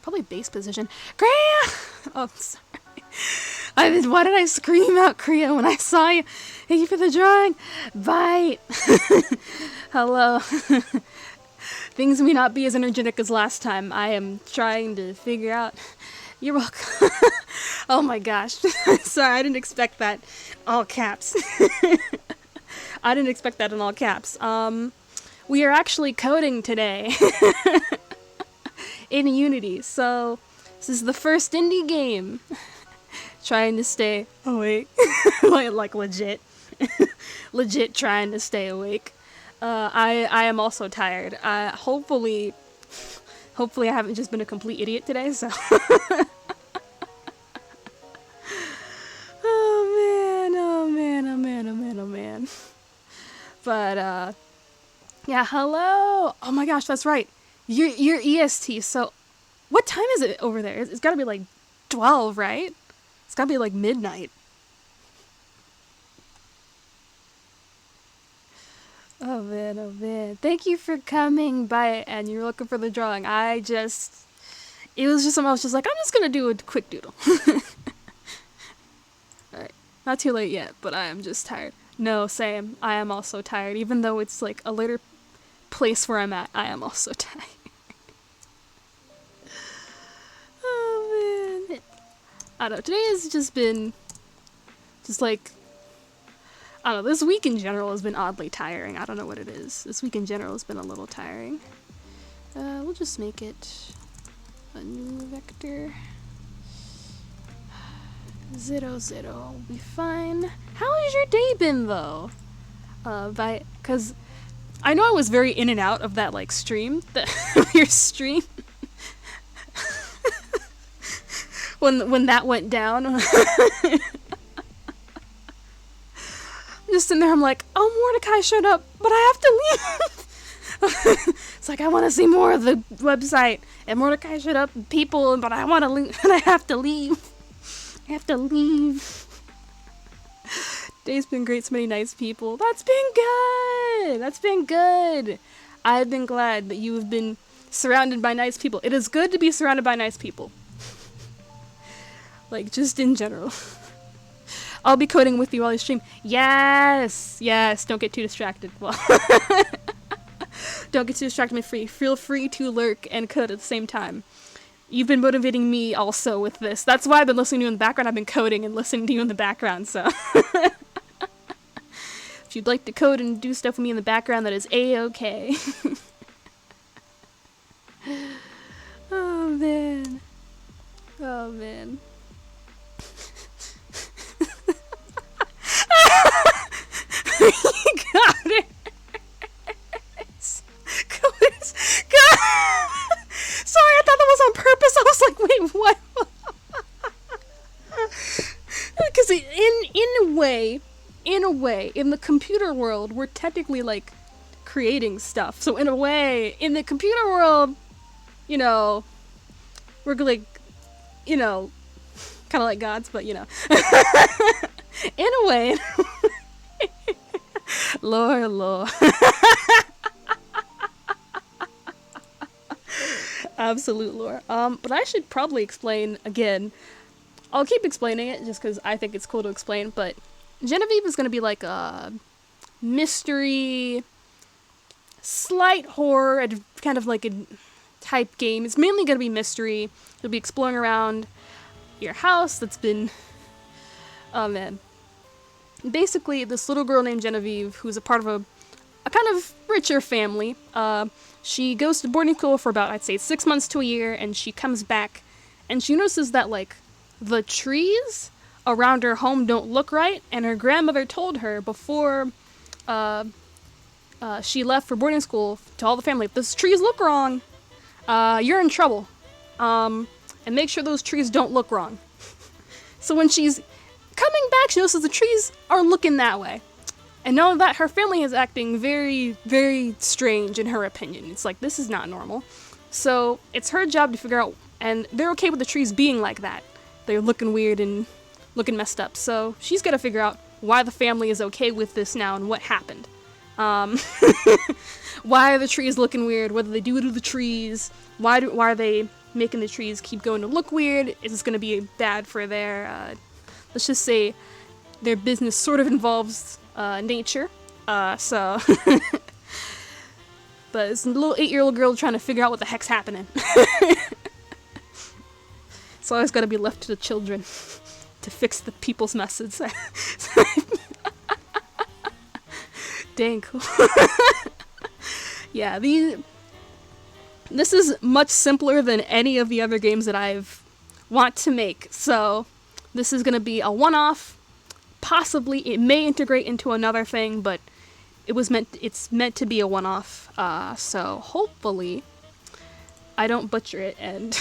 probably base position. Kriya! Oh, sorry. Why did I scream out Kriya when I saw you? Thank you for the drawing. Bite. Hello. Things may not be as energetic as last time. I am trying to figure out. You're welcome. Oh my gosh. Sorry, I didn't expect that. All caps. I didn't expect that in all caps. We are actually coding today. In Unity. So, this is the first indie game. Trying to stay awake. like legit. Legit trying to stay awake. I am also tired. Hopefully I haven't just been a complete idiot today, so. Oh man. But, yeah, hello! Oh my gosh, that's right. You're EST, so what time is it over there? It's gotta be like 12, right? It's gotta be like midnight. Oh man. Thank you for coming by, and you're looking for the drawing. I was just like, I'm just gonna do a quick doodle. Alright, not too late yet, but I am just tired. No, same. I am also tired. Even though it's like a later place where I'm at, I am also tired. Oh man. I don't know, today has just been, just like, I don't know, this week in general has been oddly tiring. I don't know what it is. This week in general has been a little tiring. We'll just make it a new vector. 0, 0 will be fine. How has your day been, though? Because I know I was very in and out of that like stream, your stream, when that went down. I'm just sitting there, I'm like, oh, Mordecai showed up, but I have to leave. It's like, I want to see more of the website, and Mordecai showed up, people, but I want to leave, and I have to leave. I have to leave. Day's been great, so many nice people. That's been good! That's been good! I've been glad that you have been surrounded by nice people. It is good to be surrounded by nice people. Like, just in general. I'll be coding with you while you stream. Yes! Yes, don't get too distracted. Well, don't get too distracted. Feel free to lurk and code at the same time. You've been motivating me also with this. That's why I've been listening to you in the background. I've been coding and listening to you in the background, so. If you'd like to code and do stuff with me in the background, that is A-okay. Oh, man. Oh, man. You got it. God. Sorry, I thought that was on purpose. I was like, wait, what? Because in a way, in the computer world, we're technically like creating stuff. So in a way, in the computer world, you know, we're like, you know, kind of like gods, but you know, in a way, lore. Absolute lore. But I should probably explain again. I'll keep explaining it just because I think it's cool to explain, but Genevieve is going to be like a mystery, slight horror, kind of like a type game. It's mainly going to be mystery. You'll be exploring around your house that's been... Oh, man. Basically, this little girl named Genevieve, who's a part of a kind of richer family, she goes to boarding school for about, I'd say, 6 months to a year, and she comes back, and she notices that, like, the trees around her home don't look right, and her grandmother told her before she left for boarding school to all the family, if those trees look wrong, you're in trouble. And make sure those trees don't look wrong. So when she's coming back, she notices the trees are looking that way. And knowing that, her family is acting very, very strange in her opinion. It's like, this is not normal. So it's her job to figure out, and they're okay with the trees being like that. They're looking weird and looking messed up. So she's got to figure out why the family is okay with this now and what happened. Why are the trees looking weird? What do they do to the trees? Why are they making the trees keep going to look weird? Is this going to be bad for their, let's just say, their business sort of involves nature. So... But it's a little 8-year-old girl trying to figure out what the heck's happening. It's always got to be left to the children to fix the people's messes. Dang cool. Yeah, this is much simpler than any of the other games that I've want to make. So this is going to be a one-off. Possibly it may integrate into another thing, but it's meant to be a one-off. So hopefully I don't butcher it and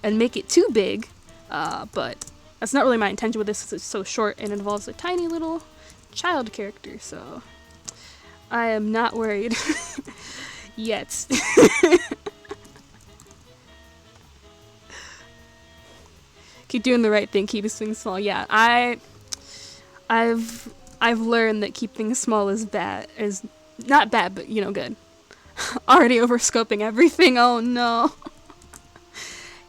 and make it too big. But that's not really my intention with this. It's so short and involves a tiny little child character, so I am not worried yet. Keep doing the right thing, keep things small. Yeah, I've learned that keep things small is not bad, but you know, good. Already overscoping everything. Oh no.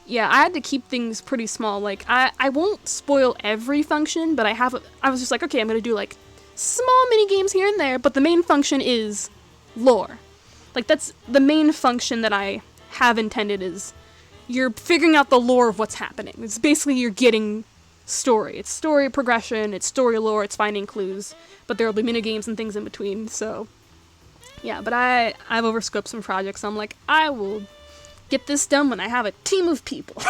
Yeah, I had to keep things pretty small. Like I won't spoil every function, but I was just like, okay, I'm gonna do like small mini games here and there, but the main function is lore. Like that's the main function that I have intended is you're figuring out the lore of what's happening. It's basically you're getting story. It's story progression, it's story lore, it's finding clues, but there will be mini games and things in between. So yeah, but I've overscoped some projects. So I'm like, I will get this done when I have a team of people.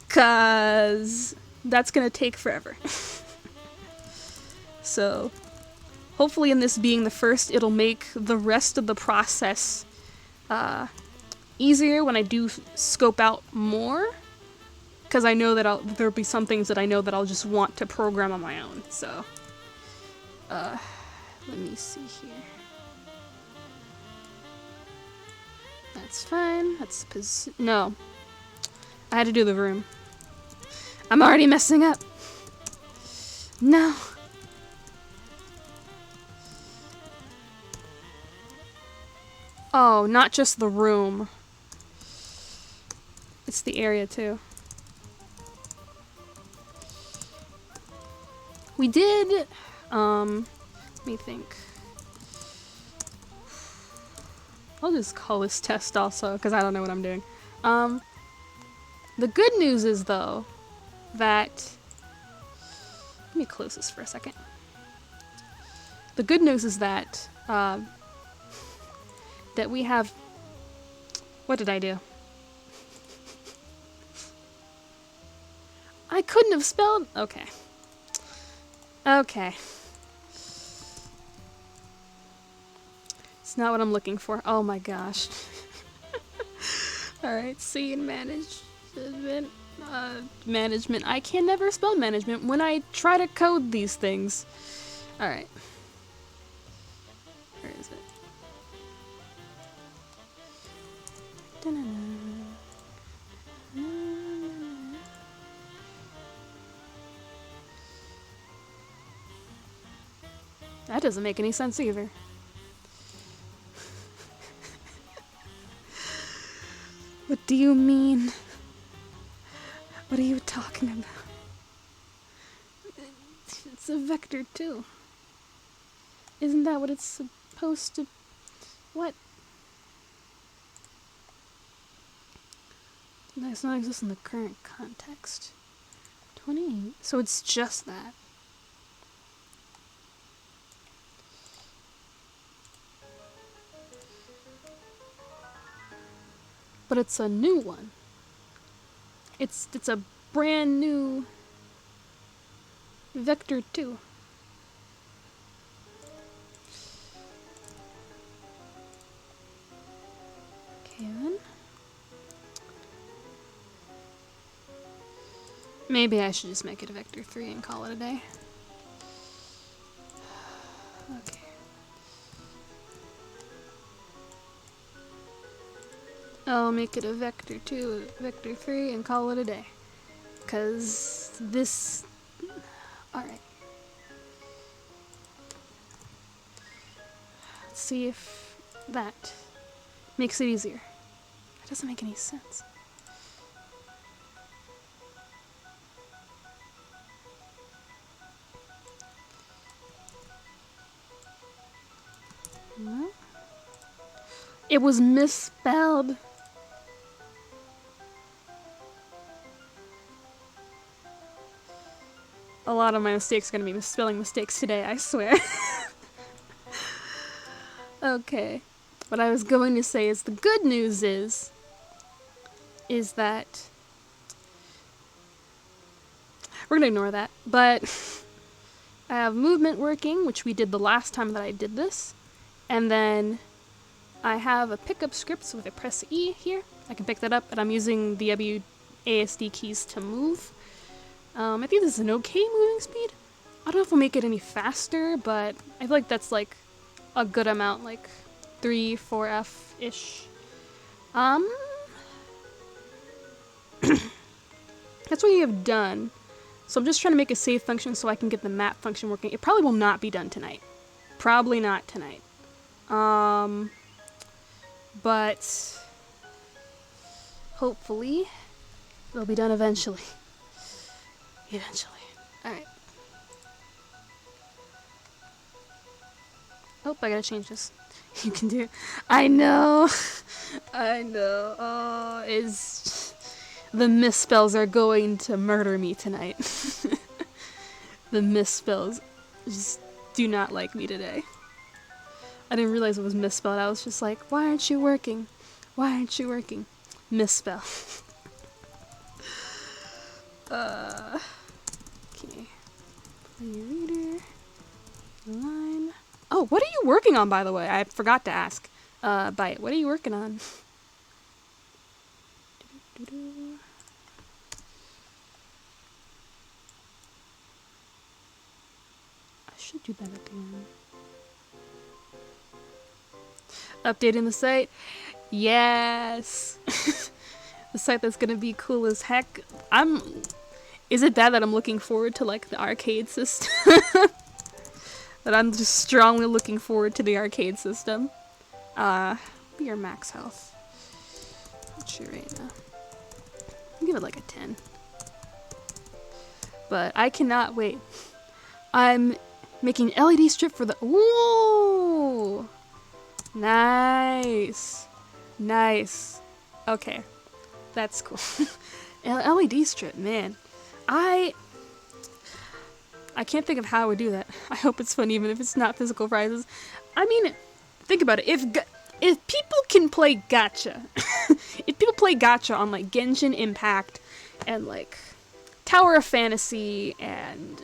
'Cause that's gonna take forever. So hopefully in this being the first, it'll make the rest of the process easier when I do scope out more. Because I know that there'll be some things that I know that I'll just want to program on my own. So, let me see here. That's fine. That's no. I had to do the room. I'm already messing up. No. Oh, not just the room. It's the area too. We did, let me think. I'll just call this test also, because I don't know what I'm doing. The good news is, though, that... Let me close this for a second. The good news is that, that we have... What did I do? I couldn't have spelled... Okay. Okay. It's not what I'm looking for. Oh my gosh. Alright, C in management. Management. I can never spell management when I try to code these things. Alright. Where is it? That doesn't make any sense either. What do you mean? What are you talking about? It's a vector too. Isn't that what it's supposed to... What? Does not exist in the current context. 28. So it's just that. But it's a new one. It's a brand new vector too. Okay then. Maybe I should just make it a vector 3 and call it a day. Okay. I'll make it a vector 2, a vector 3, and call it a day. 'Cause this... Alright. Let's see if that makes it easier. That doesn't make any sense. No. It was misspelled. A lot of my mistakes are going to be misspelling mistakes today, I swear. Okay. What I was going to say is the good news is that we're going to ignore that, but I have movement working, which we did the last time that I did this, and then I have a pickup script, so if I press E here, I can pick that up, and I'm using the WASD keys to move. I think this is an okay moving speed. I don't know if we'll make it any faster, but I feel like that's like a good amount, like 3, 4F-ish. That's what you have done. So I'm just trying to make a save function so I can get the map function working. It probably will not be done tonight. Probably not tonight. But hopefully it'll be done eventually. Eventually. Alright. Oh, I gotta change this. You can do it. I know. I know. Oh, the misspells are going to murder me tonight. The misspells just do not like me today. I didn't realize it was misspelled. I was just like, why aren't you working? Why aren't you working? Misspell. Okay. Play reader. Oh, what are you working on, by the way? I forgot to ask. Bite, what are you working on? I should do that at the end. Updating the site? Yes! The site that's gonna be cool as heck. Is it bad that I'm looking forward to, like, the arcade system? That I'm just strongly looking forward to the arcade system. Be your max health. What's your right now? I'll give it like a 10. But I cannot wait. I'm making LED strip for the... Ooh! Nice. Nice. Okay. That's cool. LED strip, man. I can't think of how I would do that. I hope it's fun even if it's not physical prizes. I mean, think about it. If people can play gacha, if people play gacha on like Genshin Impact and like Tower of Fantasy and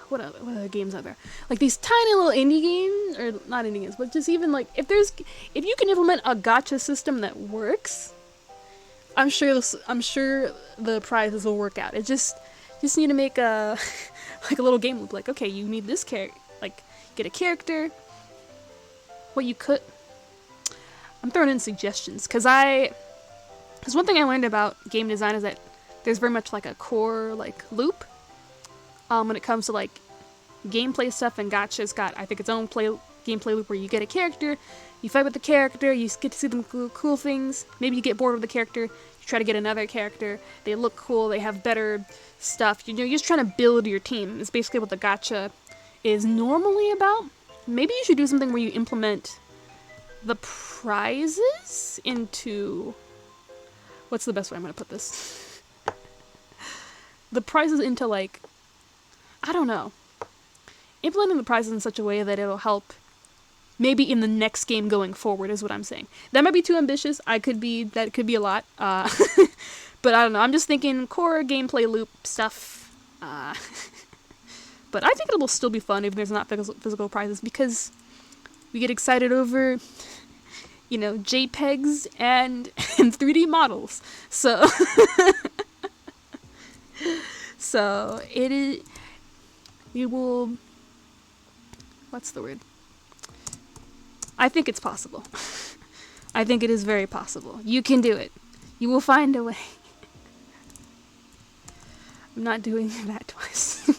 what other games are there? Like these tiny little indie games, or not indie games, but just even like if you can implement a gacha system that works, I'm sure the prizes will work out. It just need to make a like a little game loop. Like, okay, you need this character. Like, get a character. What you could. I'm throwing in suggestions because one thing I learned about game design is that there's very much like a core like loop. When it comes to like gameplay stuff, and Gacha's got I think its own gameplay loop where you get a character, you fight with the character, you get to see them cool things. Maybe you get bored with the character, you try to get another character. They look cool, they have better stuff. You're just trying to build your team. It's basically what the gacha is normally about. Maybe you should do something where you implement the prizes into... What's the best way I'm going to put this? The prizes into, like... I don't know. Implementing the prizes in such a way that it'll help maybe in the next game going forward is what I'm saying. That might be too ambitious. That could be a lot. But I don't know. I'm just thinking core gameplay loop stuff. But I think it will still be fun if there's not physical prizes because we get excited over, JPEGs and 3D models. So, we will, what's the word? I think it's possible. I think it is very possible. You can do it. You will find a way. I'm not doing that twice.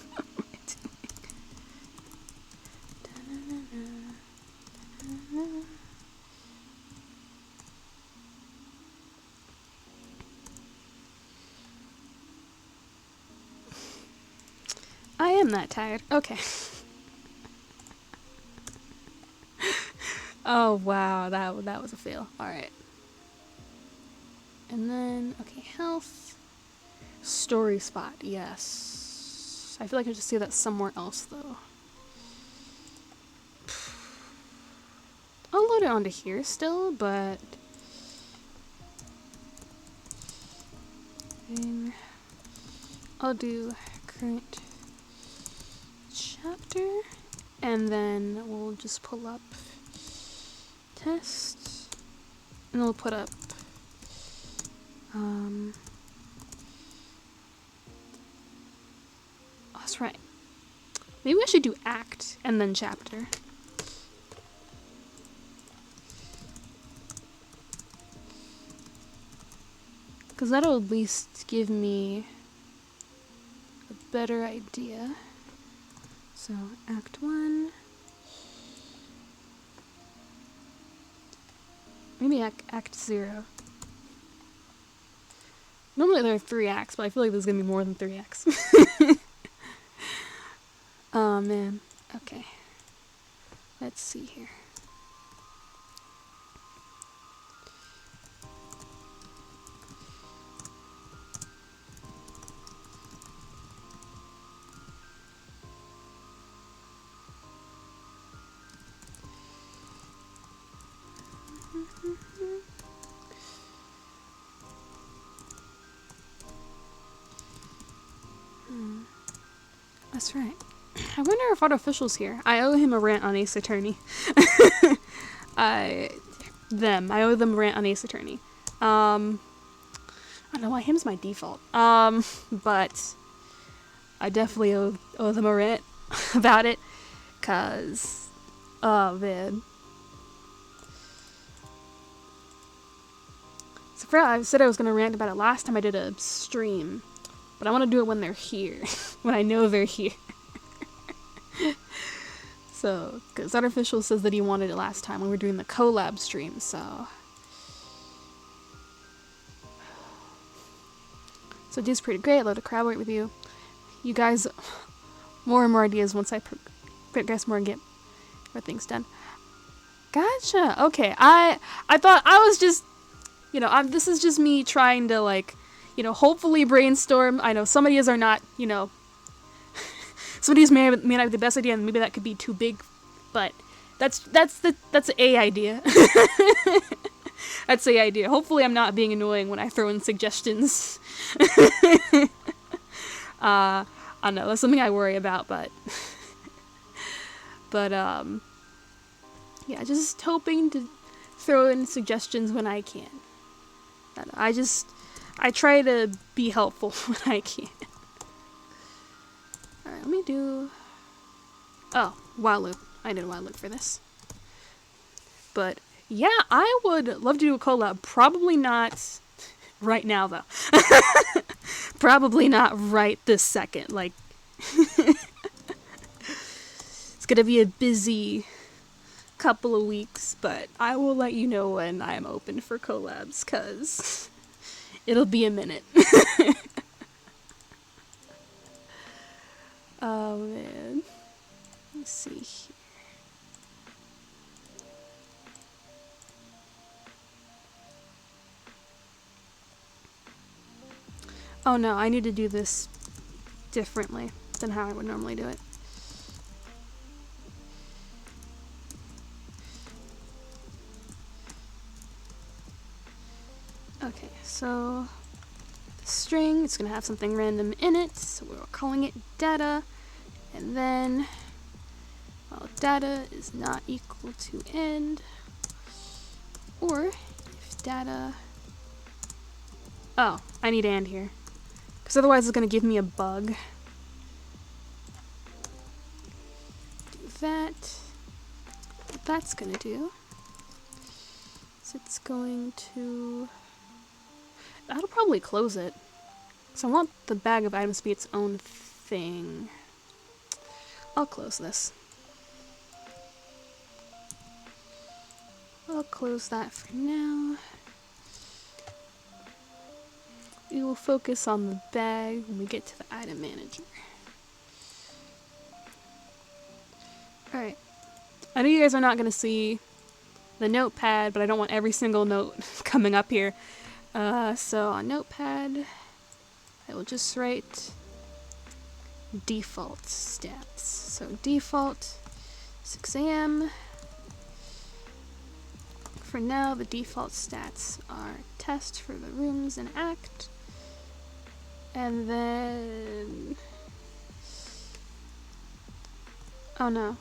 I am that tired. Okay. Oh wow, that was a fail. Alright. And then, okay, health. Story spot, yes. I feel like I should see that somewhere else though. I'll load it onto here still, but... I'll do current chapter, and then we'll just pull up test, and we'll put up oh, that's right. Maybe I should do act and then chapter. Because that'll at least give me a better idea. So, Act 1. Maybe Act 0. Normally there are 3 acts, but I feel like there's going to be more than 3 acts. Oh, man. Okay. Let's see here. That's right. I wonder if Artificial's here. I owe him a rant on Ace Attorney. I owe them a rant on Ace Attorney. I don't know why him's my default. But I definitely owe them a rant about it. Cause, oh man. So I said I was gonna rant about it last time I did a stream. But I want to do it when they're here. When I know they're here. So, because Artificial says that he wanted it last time when we were doing the collab stream, so. So it is pretty great. I'd love to collaborate with you. You guys, more and more ideas once I progress more and get more things done. Gotcha. Okay. I thought I was just, you know, this is just me trying to, like, you know, hopefully brainstorm. I know some ideas are not, you know, some ideas may not be the best idea, and maybe that could be too big, but that's a idea. That's the idea. Hopefully I'm not being annoying when I throw in suggestions. I don't know, that's something I worry about, but yeah, just hoping to throw in suggestions when I can. I try to be helpful when I can. Alright, let me do... Oh, while loop. I did a while loop for this. But, yeah, I would love to do a collab. Probably not right now, though. Probably not right this second. Like, it's gonna be a busy couple of weeks, but I will let you know when I'm open for collabs, because it'll be a minute. Oh, man. Let's see here. Oh, no, I need to do this differently than how I would normally do it. Okay, so the string, it's going to have something random in it, so we're calling it data. And then, well, data is not equal to end, or if data, oh, I need and here, because otherwise it's going to give me a bug. Do that. What that's going to do is it's going to, that'll probably close it, so I want the bag of items to be its own thing. I'll close this. I'll close that for now. We will focus on the bag when we get to the item manager. Alright. I know you guys are not going to see the notepad, but I don't want every single note coming up here. So on notepad, I will just write default stats. So default 6 a.m. For now, the default stats are test for the rooms and act. And then... oh no.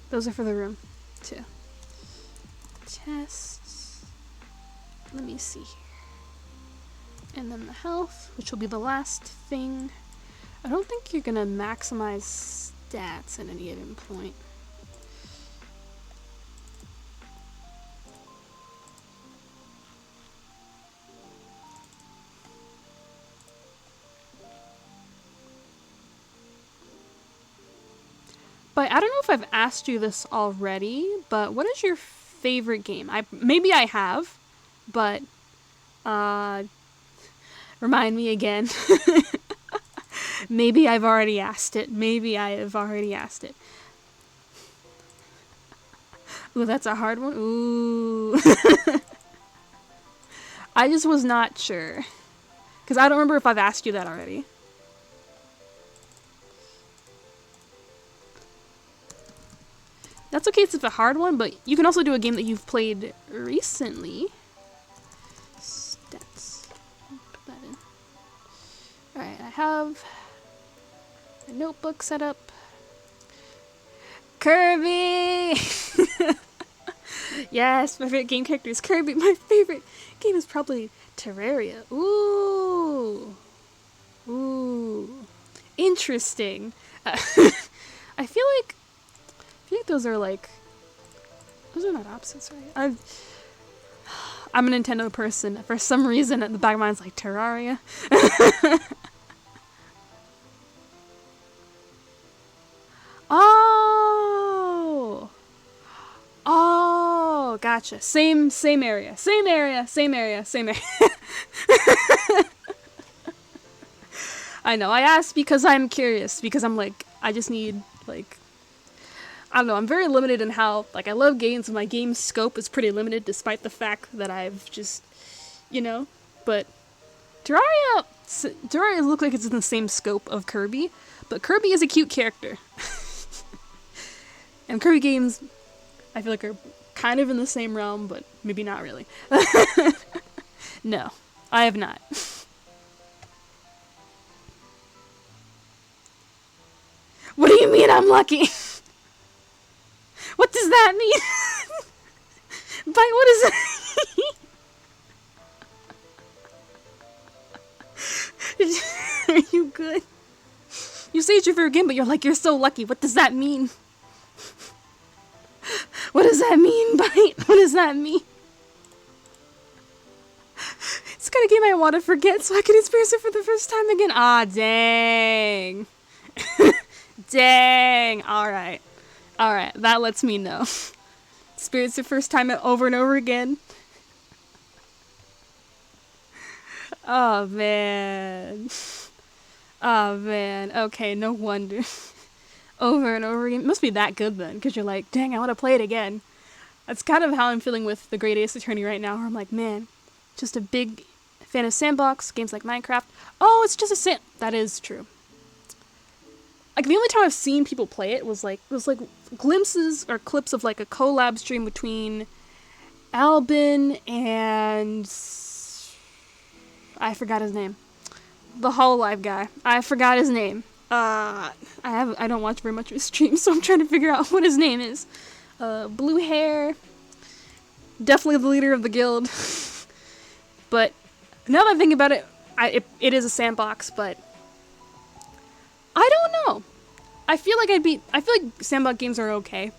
Those are for the room, too. Tests. Let me see here. And then the health, which will be the last thing. I don't think you're gonna maximize stats at any given point. But I don't know if I've asked you this already, but what is your favorite game? Maybe I have, but remind me again. Maybe I've already asked it. Maybe I have already asked it. Ooh, that's a hard one. Ooh. I just was not sure. Because I don't remember if I've asked you that already. That's okay, it's a hard one, but you can also do a game that you've played recently. Stats. Put that in. Alright, I have a notebook set up. Kirby! Yes, my favorite game character is Kirby. My favorite game is probably Terraria. Ooh. Ooh. Interesting. I feel like those are not opposites, right? I'm a Nintendo person. For some reason, at the back of my mind's like Terraria. Oh! Oh, gotcha. Same area. Same area. I know. I asked because I'm curious. Because I'm like, I just need, like, I don't know. I'm very limited in how, like, I love games, and my game scope is pretty limited, despite the fact that I've just, But Terraria looks like it's in the same scope of Kirby, but Kirby is a cute character. And Kirby games, I feel like, are kind of in the same realm, but maybe not really. No, I have not. What do you mean I'm lucky? What does that mean? What does that mean? Are you good? You say it's your favorite game, but you're so lucky. What does that mean? What does that mean, Bite? What does that mean? It's the kind of game I want to forget so I can experience it for the first time again. Ah, dang. Dang. Alright. That lets me know. Experience the first time over and over again. Oh, man. Oh, man. Okay, no wonder. Over and over again. It must be that good then, because you're like, dang, I want to play it again. That's kind of how I'm feeling with the Great Ace Attorney right now, where I'm like, man, just a big fan of sandbox, games like Minecraft. Oh, it's just that is true. Like, the only time I've seen people play it was glimpses or clips of, like, a collab stream between Albin and... I forgot his name. The Hololive guy. I forgot his name. I don't watch very much of his streams, so I'm trying to figure out what his name is. Blue hair. Definitely the leader of the guild. But now that I think about it, it is a sandbox, but I don't know. I feel like sandbox games are okay.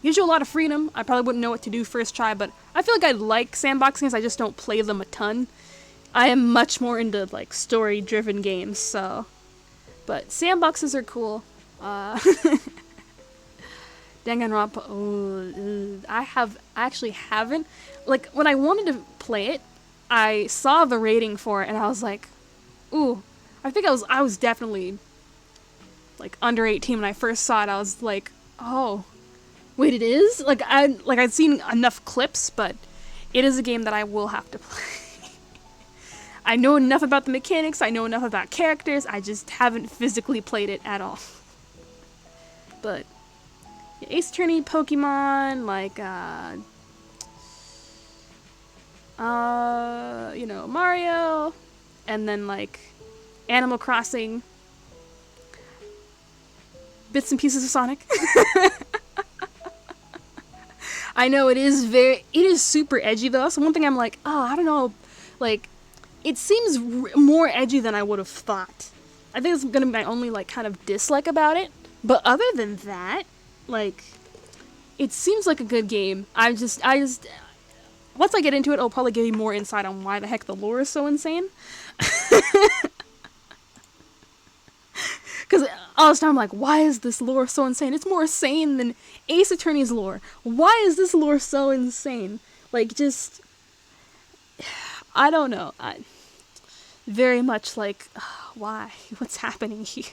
Gives you a lot of freedom. I probably wouldn't know what to do first try, but I feel like I like sandbox games. I just don't play them a ton. I am much more into, like, story-driven games, so... But sandboxes are cool. Danganronpa, I actually haven't. Like, when I wanted to play it, I saw the rating for it, and I was like, ooh. I think I was definitely, like, under 18 when I first saw it. I was like, oh, wait, it is? Like, I'd seen enough clips, but it is a game that I will have to play. I know enough about the mechanics, I know enough about characters, I just haven't physically played it at all. But yeah, Ace Attorney, Pokemon, like, Mario, and then, like, Animal Crossing, bits and pieces of Sonic. I know it is super edgy though, so one thing I'm like, oh, I don't know, like, it seems more edgy than I would have thought. I think it's gonna be my only, like, kind of dislike about it. But other than that, like, it seems like a good game. I just, once I get into it, I'll probably give you more insight on why the heck the lore is so insane. Because all this time I'm like, why is this lore so insane? It's more insane than Ace Attorney's lore. Why is this lore so insane? Like, just... I don't know. Very much like, why? What's happening here?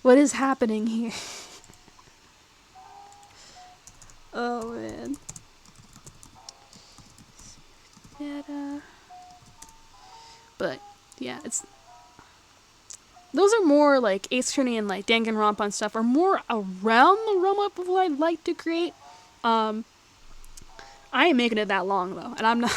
What is happening here? Oh, man. But, yeah, it's... Those are more, like, Ace Attorney and, like, Danganronpa and stuff are more around the realm of what I'd like to create. I ain't making it that long, though, and I'm not...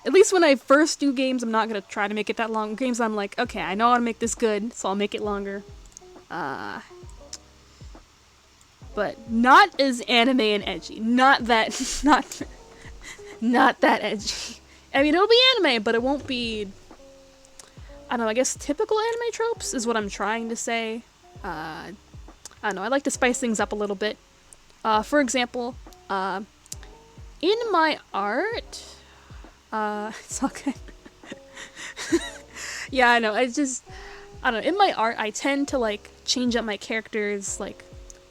At least when I first do games, I'm not gonna try to make it that long. Games I'm like, okay, I know how to make this good, so I'll make it longer. But not as anime and edgy. Not that that edgy. I mean, it'll be anime, but it won't be, I don't know, I guess typical anime tropes is what I'm trying to say. I don't know, I like to spice things up a little bit. For example, in my art, it's all good. Yeah, I know, I don't know, in my art, I tend to, like, change up my characters, like,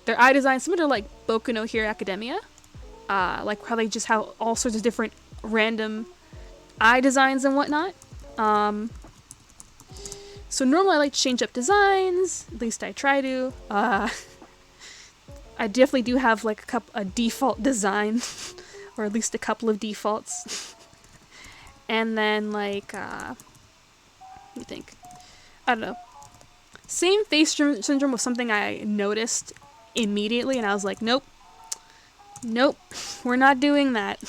their eye design, similar to, like, Boku no Hero Academia. Like, how they just have all sorts of different random eye designs and whatnot. So normally I like to change up designs, at least I try to. I definitely do have, like, a default design, or at least a couple of defaults. And then, like, let me think. I don't know. Same face syndrome was something I noticed immediately, and I was like, nope. Nope. We're not doing that.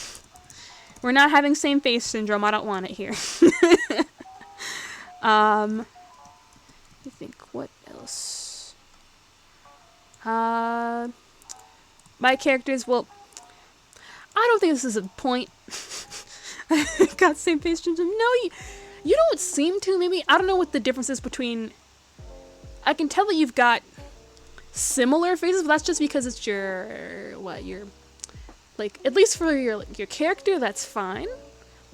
We're not having same face syndrome. I don't want it here. I think, what else? My characters, well, I don't think this is a point. Got same face syndrome. No, you don't seem to, maybe. I don't know what the difference is between, I can tell that you've got similar faces, but that's just because it's your, like, at least for your character, that's fine.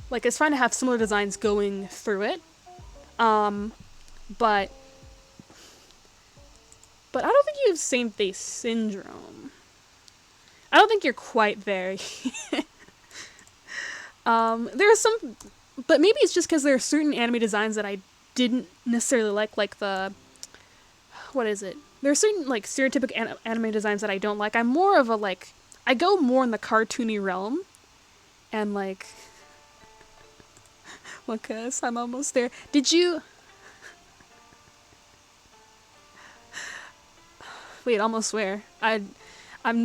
Like, it's fine to have similar designs going through it. But I don't think you have same face syndrome. I don't think you're quite there. There are some, but maybe it's just because there are certain anime designs that I didn't necessarily like the, what is it? There are certain, like, stereotypical anime designs that I don't like. I'm more of a, like, I go more in the cartoony realm, and, like, Lucas, I'm almost there. Did you, wait, almost where? I'm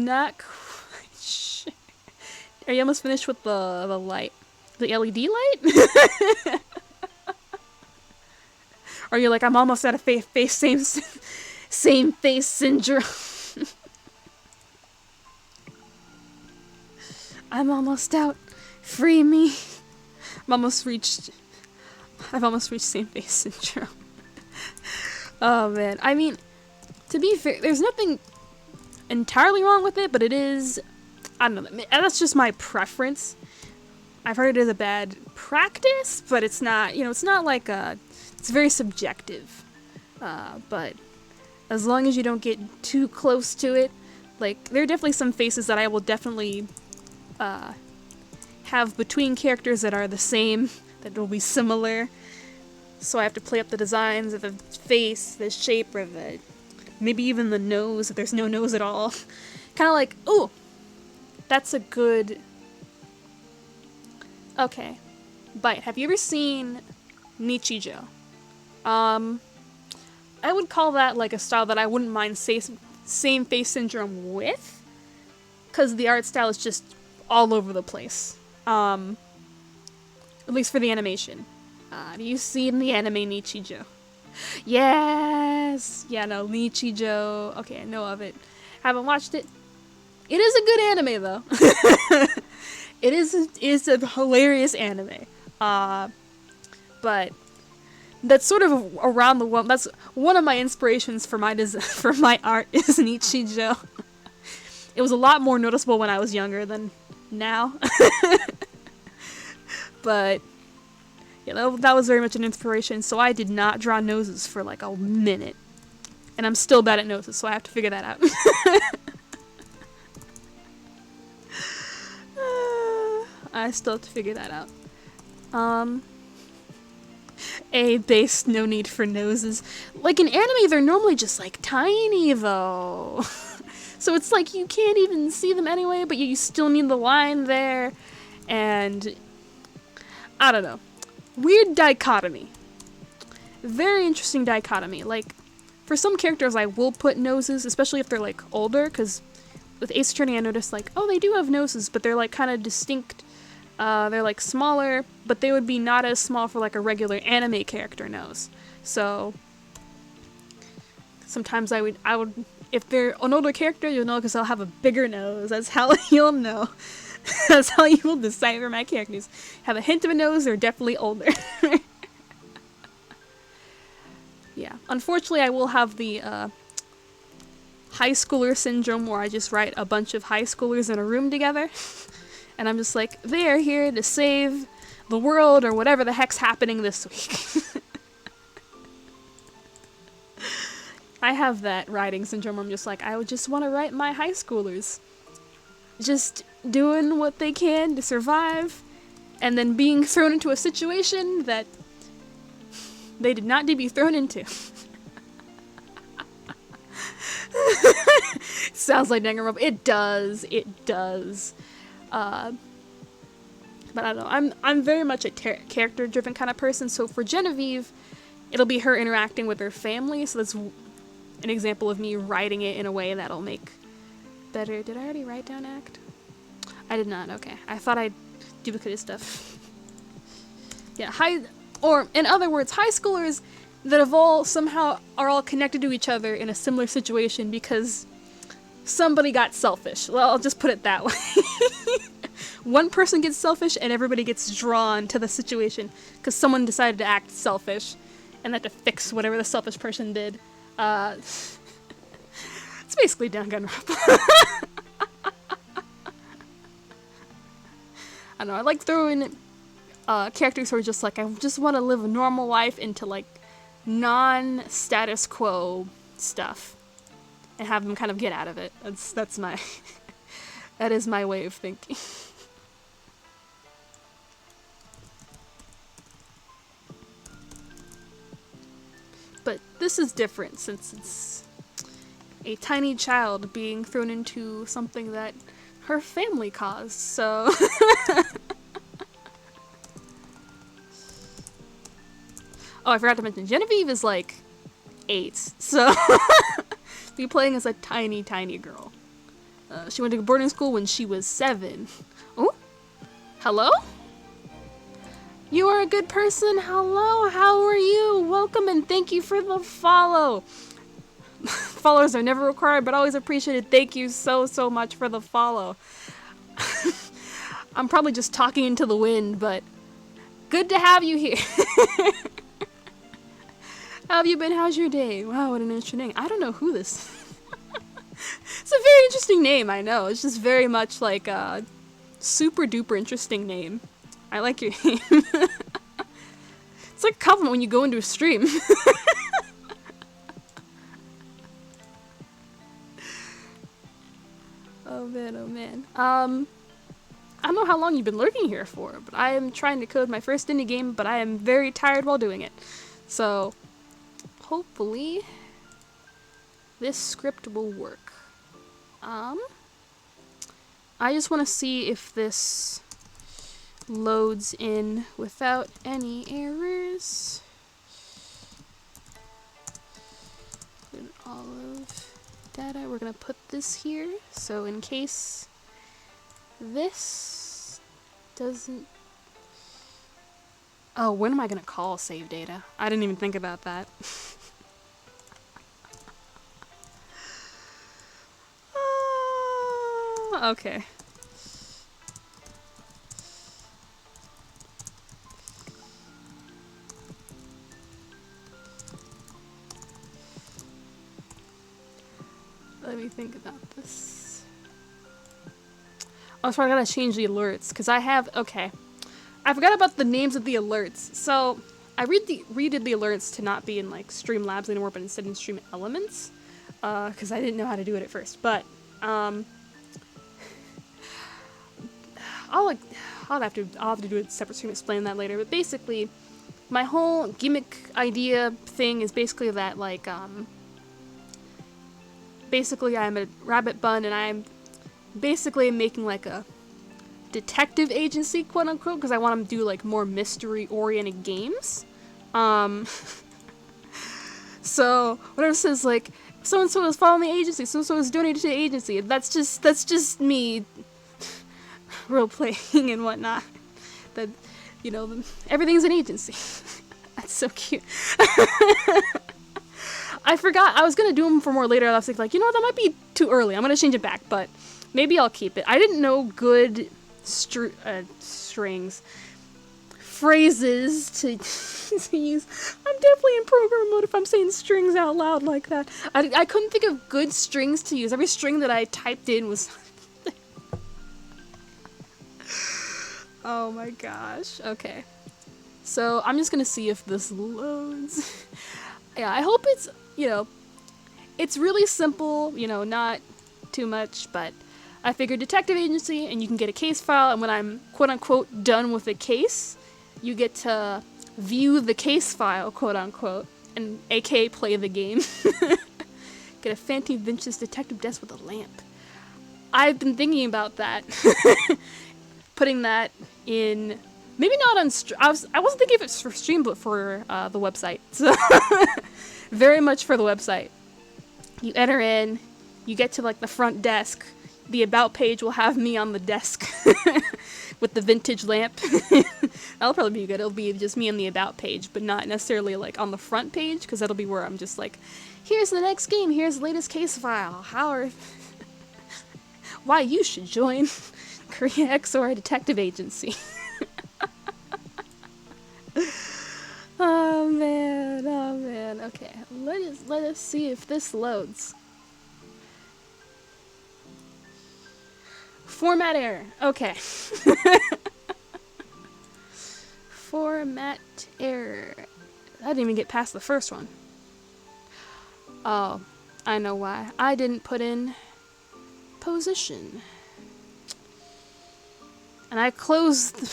not quite sure. Are you almost finished with the light? The LED light? Or you're like, I'm almost out of face same face syndrome. I'm almost out. Free me. I've almost reached same face syndrome. Oh man. I mean, to be fair, there's nothing entirely wrong with it, but it is, I don't know, that's just my preference. I've heard it is a bad practice, but it's not, it's not like it's very subjective. But as long as you don't get too close to it, like, there are definitely some faces that I will definitely have between characters that are the same, that will be similar. So I have to play up the designs of the face, the shape, or maybe even the nose, if there's no nose at all. Kind of like, ooh, that's a good, okay, bite. Have you ever seen Nichijou? I would call that, like, a style that I wouldn't mind same face syndrome with, because the art style is just all over the place. At least for the animation. Have you seen the anime Nichijou? Yes! Yeah, no, Nichijou. Okay, I know of it. Haven't watched it. It is a good anime, though. It is a hilarious anime. But that's sort of around the world. That's one of my inspirations for my art is Nichijou. It was a lot more noticeable when I was younger than now. But yeah, that was very much an inspiration. So I did not draw noses for like a minute, and I'm still bad at noses, so I have to figure that out. I still have to figure that out. A-based, no need for noses. Like, in anime, they're normally just, like, tiny, though. So it's like you can't even see them anyway, but you still need the line there. And I don't know. Weird dichotomy. Very interesting dichotomy. Like, for some characters, I will put noses, especially if they're, like, older, because with Ace Attorney, I noticed, like, oh, they do have noses, but they're, like, kind of distinct They're like smaller, but they would be not as small for like a regular anime character nose. So sometimes I would, if they're an older character, you'll know because I'll have a bigger nose. That's how you'll know. That's how you will decipher my characters. Have a hint of a nose, they're definitely older. Yeah. Unfortunately, I will have the high schooler syndrome where I just write a bunch of high schoolers in a room together. And I'm just like, they're here to save the world or whatever the heck's happening this week. I have that writing syndrome where I'm just like, I would just want to write my high schoolers. Just doing what they can to survive, and then being thrown into a situation that they did not need to be thrown into. Sounds like Danganronpa. It does. It does. But I don't know. I'm very much a character-driven kind of person. So for Genevieve, it'll be her interacting with her family. So that's an example of me writing it in a way that'll make better. Did I already write down act? I did not. Okay. I thought I duplicated stuff. Yeah. Or in other words, high schoolers that have all somehow are all connected to each other in a similar situation because somebody got selfish. Well, I'll just put it that way. One person gets selfish and everybody gets drawn to the situation because someone decided to act selfish and had to fix whatever the selfish person did. It's basically Danganronpa. I don't know, I like throwing characters who are just like, I just want to live a normal life into like non-status quo stuff and have them kind of get out of it. That's my that is my way of thinking. But this is different since it's a tiny child being thrown into something that her family caused, so... Oh, I forgot to mention, Genevieve is like 8, so... be playing as a tiny, tiny girl. She went to boarding school when she was 7. Oh? Hello? You are a good person. Hello, how are you? Welcome and thank you for the follow. Followers are never required, but always appreciated. Thank you so, so much for the follow. I'm probably just talking into the wind, but good to have you here. How have you been? How's your day? Wow, what an interesting name. I don't know who this is. It's a very interesting name, I know. It's just very much like a super duper interesting name. I like your name. It's like a compliment when you go into a stream. Oh man, oh man. I don't know how long you've been lurking here for, but I am trying to code my first indie game, but I am very tired while doing it. So, hopefully, this script will work. I just want to see if this loads in without any errors. Olive data. We're gonna put this here, so in case this doesn't... Oh, when am I gonna call save data? I didn't even think about that. Okay. Let me think about this. Oh, so I gotta change the alerts, because I have... Okay. I forgot about the names of the alerts. So, I redid the alerts to not be in, like, Streamlabs anymore, but instead in Stream Elements. Because I didn't know how to do it at first. But, I'll have to do a separate stream, explain that later. But basically, my whole gimmick idea thing is basically that, like, basically I'm a rabbit bun and I'm basically making like a detective agency, quote unquote, because I want to do like more mystery oriented games. So whatever says like so and so is following the agency, so and so is donated to the agency. That's just me role playing and whatnot. that, you know, everything's an agency. That's so cute. I forgot. I was going to do them for more later. I was like, you know what? That might be too early. I'm going to change it back, but maybe I'll keep it. I didn't know good strings. Phrases to use. I'm definitely in program mode if I'm saying strings out loud like that. I couldn't think of good strings to use. Every string that I typed in was... Oh my gosh. Okay. So I'm just going to see if this loads. Yeah, I hope it's, you know, it's really simple, you know, not too much, but I figured detective agency and you can get a case file, and when I'm quote-unquote done with a case, you get to view the case file, quote-unquote, and aka play the game. Get a fancy vintage detective desk with a lamp. I've been thinking about that. Putting that in, maybe not on, I wasn't thinking if it's for stream, but for the website. So very much for the website. You enter in, you get to like the front desk, the about page will have me on the desk with the vintage lamp. That'll probably be good. It'll be just me on the about page, but not necessarily like on the front page, because that'll be where I'm just like, here's the next game, here's the latest case file, why you should join Korea XOR Detective Agency. Oh man, okay. Let us see if this loads. Format error. Okay. Format error. I didn't even get past the first one. Oh, I know why. I didn't put in position. And I closed it.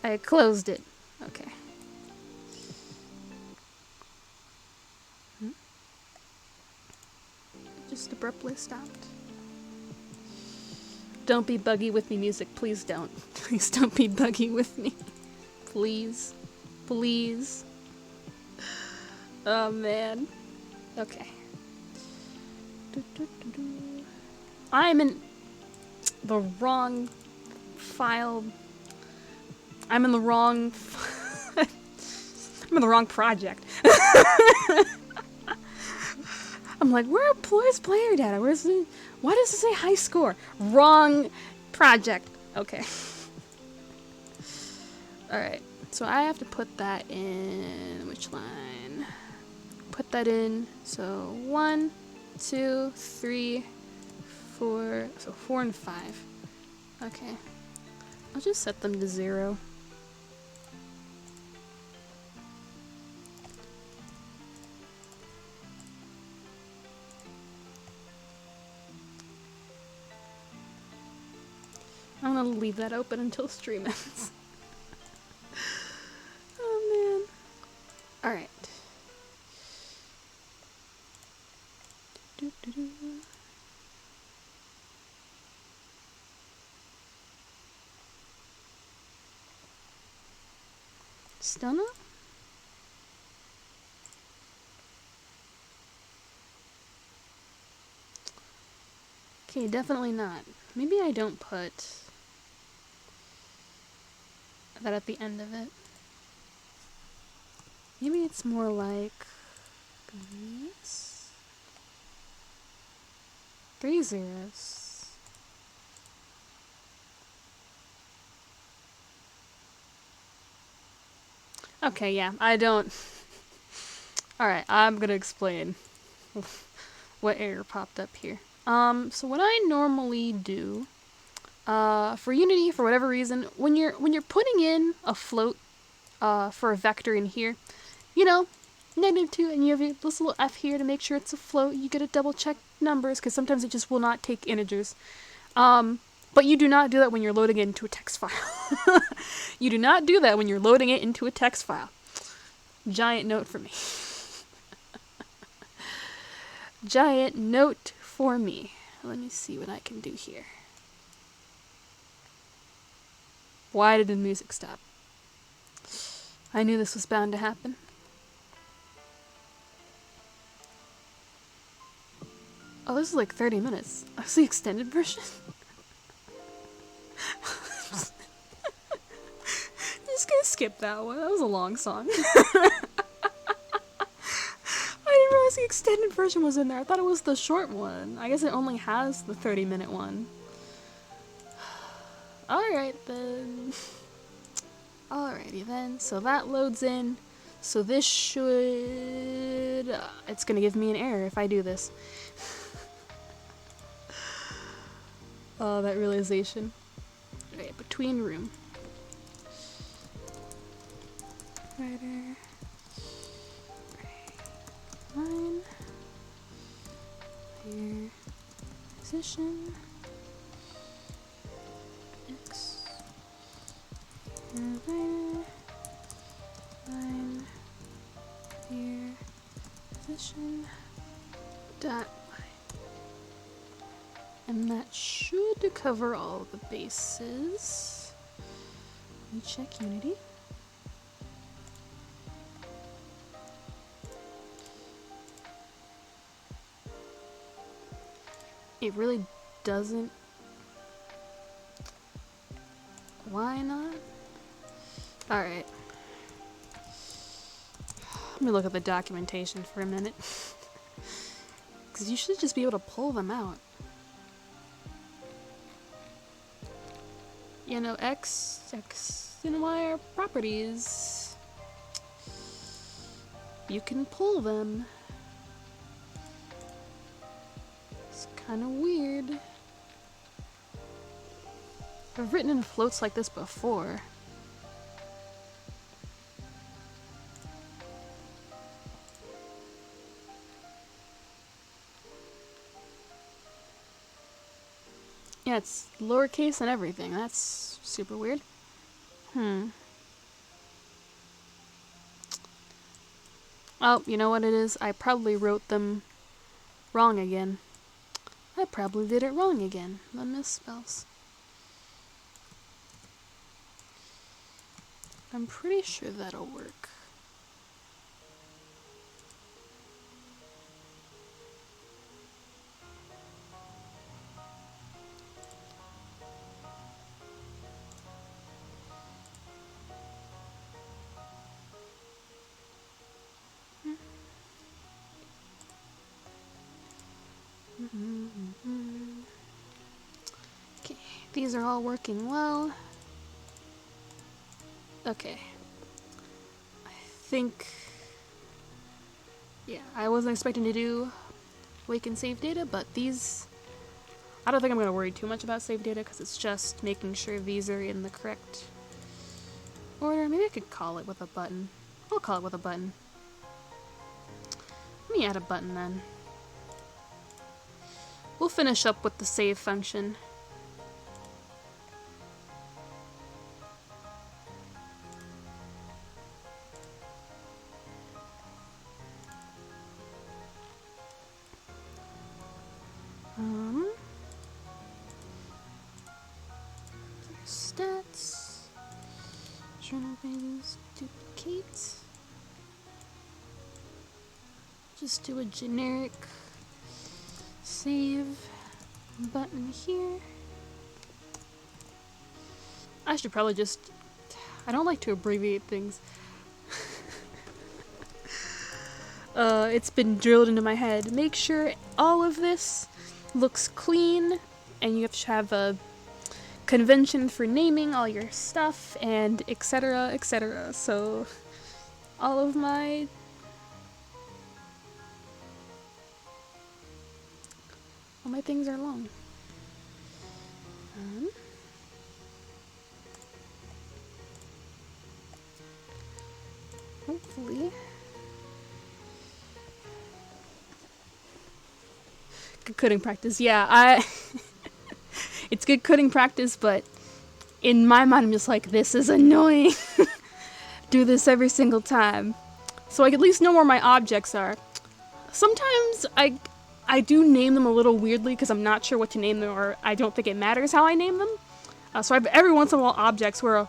I closed it. Okay. Just abruptly stopped. Don't be buggy with me, music. Please don't. Please don't be buggy with me. Please. Please. Oh, man. Okay. I'm in the wrong file. I'm in the wrong... I'm in the wrong project. I'm like, where's player data? Why does it say high score? Wrong project. Okay. Alright. So I have to put that in... Which line? Put that in. So 1, 2, 3, 4... So 4 and 5. Okay. I'll just set them to 0. I'm gonna leave that open until stream ends. Oh man. Alright. Stunner? Okay, definitely not. Maybe I don't put that at the end of it. Maybe it's more like this. 3 zeros. Okay, yeah, I don't... Alright, I'm gonna explain what error popped up here. So what I normally do, for Unity, for whatever reason, when you're putting in a float, for a vector in here, you know, -2, and you have this little f here to make sure it's a float, you gotta double check numbers, because sometimes it just will not take integers. But you do not do that when you're loading it into a text file. You do not do that when you're loading it into a text file. Giant note for me. Giant note for me. Let me see what I can do here. Why did the music stop? I knew this was bound to happen. Oh, this is like 30 minutes. That's the extended version? skip that one. That was a long song. I didn't realize the extended version was in there. I thought it was the short one. I guess it only has the 30-minute one. Alright then. Alrighty then. So that loads in. So this should... it's gonna give me an error if I do this. Oh, that realization. Alright, between room. Writer. Line. Here. Position. X. Here, writer. Line. Here. Position. Dot. And that should cover all the bases. Let me check Unity. It really doesn't. Why not? Alright. Let me look at the documentation for a minute. Because you should just be able to pull them out. You know, X and Y are properties. You can pull them. It's kind of weird. I've written in floats like this before. Yeah, it's lowercase and everything. That's super weird. Oh, you know what it is? I probably wrote them wrong again. I probably did it wrong again. The misspells. I'm pretty sure that'll work. Okay, these are all working well. Okay. I think... yeah, I wasn't expecting to do wake and save data, but these... I don't think I'm going to worry too much about save data because it's just making sure these are in the correct order. Maybe I could call it with a button. I'll call it with a button. Let me add a button then. We'll finish up with the save function. Stats. Journal pages. Duplicate. Just do a generic save button here. I should probably just... I don't like to abbreviate things. It's been drilled into my head. Make sure all of this looks clean, and you have to have a convention for naming all your stuff, and etc, etc. So, all of my... all my things are long. Hopefully. Good coding practice. Yeah, it's good coding practice, but in my mind I'm just like, this is annoying. Do this every single time. So I at least know where my objects are. Sometimes I do name them a little weirdly because I'm not sure what to name them, or I don't think it matters how I name them. So I have every once in a while objects where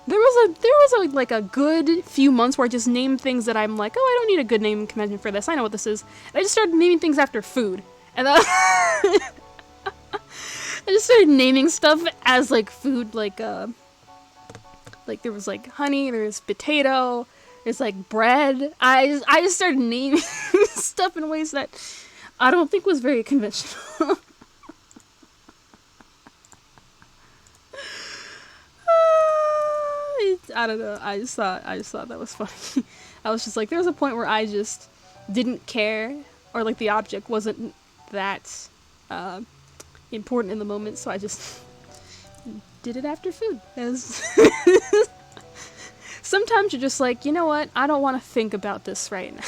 there was like a good few months where I just named things that I'm like, oh, I don't need a good naming convention for this. I know what this is. And I just started naming things after food. And I just started naming stuff as like food, like Like there was like honey, there's potato, there's like bread. I just started naming stuff in ways that I don't think was very conventional. I don't know. I just thought that was funny. I was just like, there was a point where I just didn't care, or like the object wasn't that important in the moment, so I just did it after food. Sometimes you're just like, you know what? I don't want to think about this right now.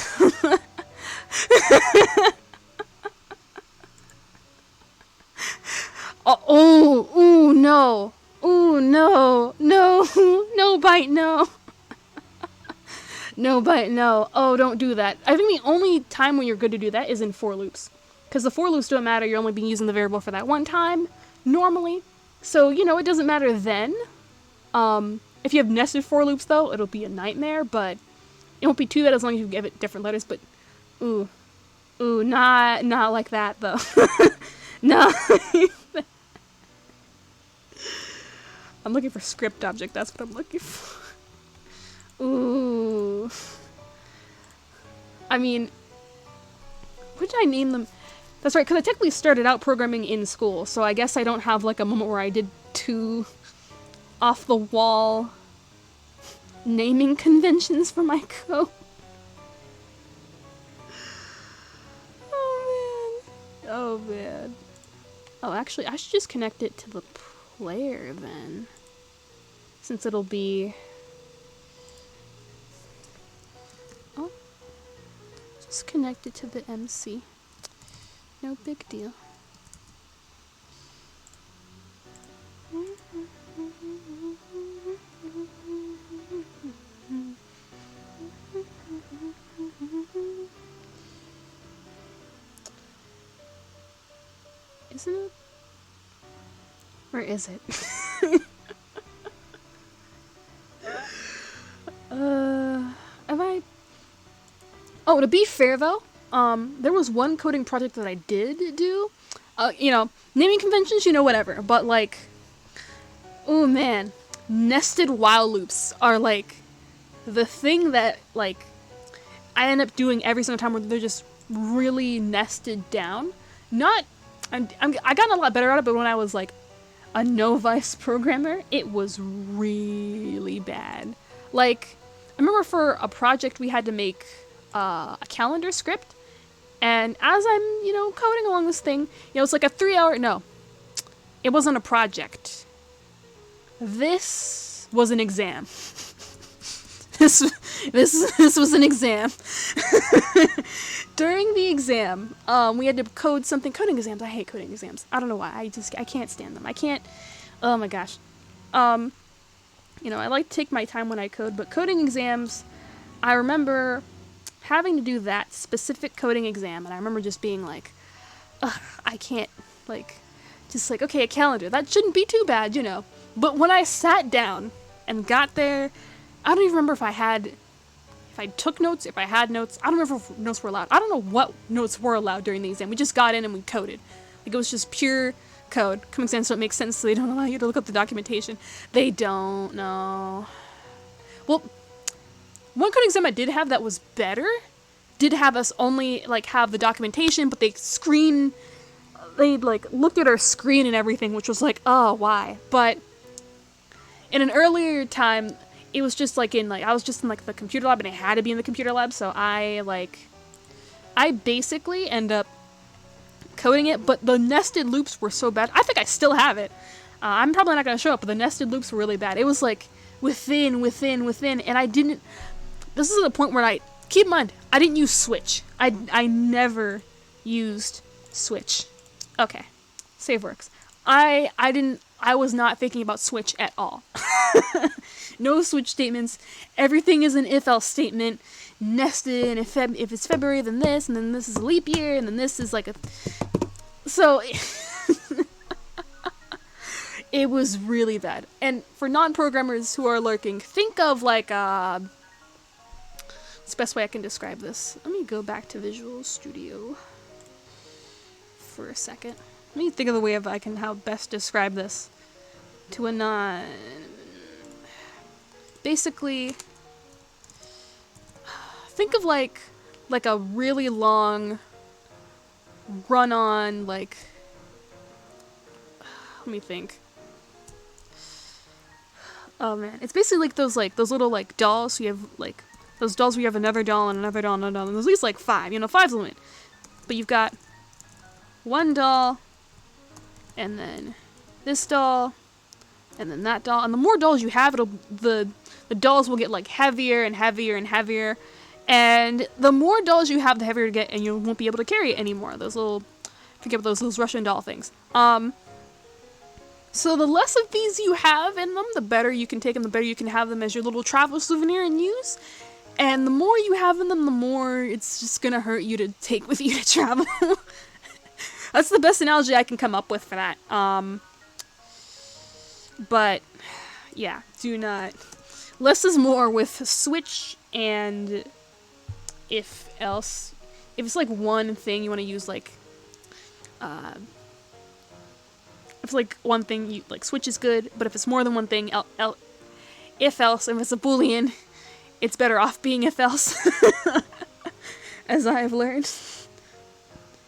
Oh, no. Ooh, no. No bite, no. No bite, no. Oh, don't do that. I think the only time when you're good to do that is in for loops. Because the for loops don't matter, you're only being using the variable for that one time, normally. So, it doesn't matter then. If you have nested for loops, though, it'll be a nightmare, but it won't be too bad as long as you give it different letters, but ooh, not like that, though. No. I'm looking for script object, that's what I'm looking for. Ooh. I mean, what did I name them? That's right, because I technically started out programming in school, so I guess I don't have like a moment where I did two off-the-wall naming conventions for my code. Oh man. Oh, actually, I should just connect it to the player then. Since it'll be... Oh. Just connect it to the MC. No big deal. Isn't it? Where is it? Have I... Oh, to be fair though, there was one coding project that I did do. Naming conventions, whatever. But like, oh man, nested while loops are like the thing that like I end up doing every single time where they're just really nested down. I gotten a lot better at it, but when I was like a novice programmer, it was really bad. Like, I remember for a project we had to make a calendar script, and as I'm, coding along this thing, it's like a 3-hour, no, it wasn't a project. This was an exam. This was an exam. During the exam, we had to code something. Coding exams, I hate coding exams. I don't know why. I can't stand them. I can't. Oh my gosh. I like to take my time when I code, but coding exams, I remember having to do that specific coding exam, and I remember just being like, ugh, I can't, okay, a calendar. That shouldn't be too bad, But when I sat down and got there, I don't even remember if I took notes, if I had notes. I don't remember if notes were allowed. I don't know what notes were allowed during the exam. We just got in and we coded. Like, it was just pure code. Common sense don't make sense, so they don't allow you to look up the documentation. They don't know. Well, one coding exam I did have that was better did have us only, have the documentation, but they looked at our screen and everything, which was like, oh, why? But in an earlier time, it was just I was just in the computer lab, and I had to be in the computer lab, so I basically end up coding it, but the nested loops were so bad. I think I still have it. I'm probably not going to show up, but the nested loops were really bad. It was within, and I didn't, this is the point where keep in mind, I didn't use switch. I never used switch. Okay, save works. I was not thinking about switch at all. No switch statements. Everything is an if-else statement. Nested, and if it's February, then this, and then this is a leap year, and then this is So, it was really bad. And for non-programmers who are lurking, think of what's the best way I can describe this? Let me go back to Visual Studio for a second. Let me think of the way I can how best describe this to a non... basically, think of like a really long run-on, like, let me think. Oh man, it's basically like those little like dolls. So you have like those dolls where you have another doll and another doll and another doll, and there's at least like 5. You know, 5's the limit. But you've got one doll, and then this doll, and then that doll. And the more dolls you have, the dolls will get like heavier and heavier and heavier. And the more dolls you have, the heavier it get, and you won't be able to carry it anymore. Those little, forget about those Russian doll things. So the less of these you have in them, the better you can take them, the better you can have them as your little travel souvenir and use. And the more you have in them, the more it's just gonna hurt you to take with you to travel. That's the best analogy I can come up with for that. But yeah, do not. Less is more with Switch and if else. If it's like one thing you want to use, like, if it's like one thing, you like Switch is good, but if it's more than one thing, if else, if it's a Boolean, it's better off being if else. As I have learned.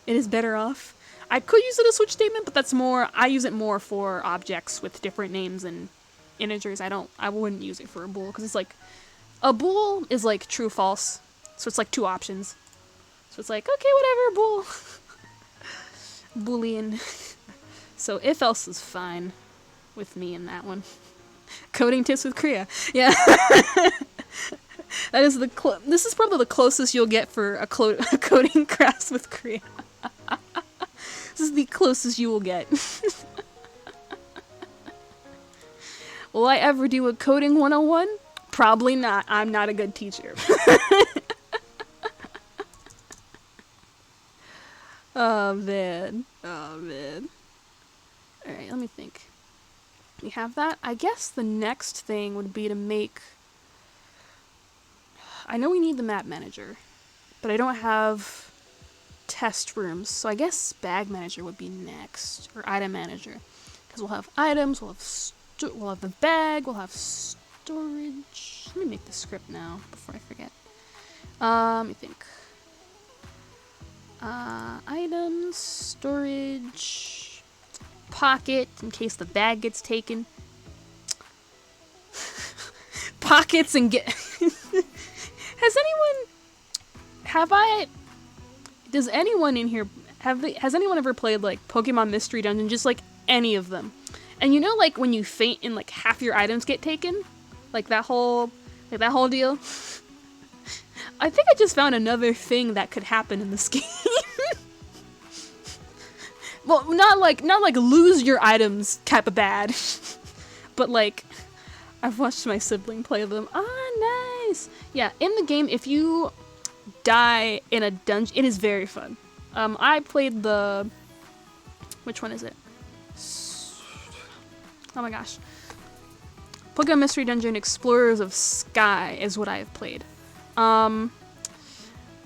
It is better off. I could use it as a switch statement, but that's more, I use it more for objects with different names and integers. I wouldn't use it for a bool, because it's like, a bool is like true, false, so it's like 2 options. So it's like, okay, whatever, bool. Boolean. So if else is fine with me in that one. Coding tips with Kriya. Yeah. That is this is probably the closest you'll get for a coding class with Kriya. This is the closest you will get. Will I ever do a coding 101? Probably not. I'm not a good teacher. Oh man. Oh man. Alright, let me think. We have that. I guess the next thing would be to make... I know we need the map manager, but I don't have test rooms, so I guess bag manager would be next, or item manager, because we'll have items, we'll have the bag, we'll have storage. Let me make the script now before I forget. Let me think. Items, storage, pocket in case the bag gets taken. Pockets and get. Does anyone in here has anyone ever played like Pokemon Mystery Dungeon, just like any of them? And you know, like when you faint and like half your items get taken, like that whole deal. I think I just found another thing that could happen in this game. Well, not like lose your items type of bad, but like I've watched my sibling play them. Ah, nice. Yeah, in the game, if you die in a dungeon, it is very fun. I played the... Which one is it? Oh my gosh. Pokemon Mystery Dungeon Explorers of Sky is what I have played. Yeah,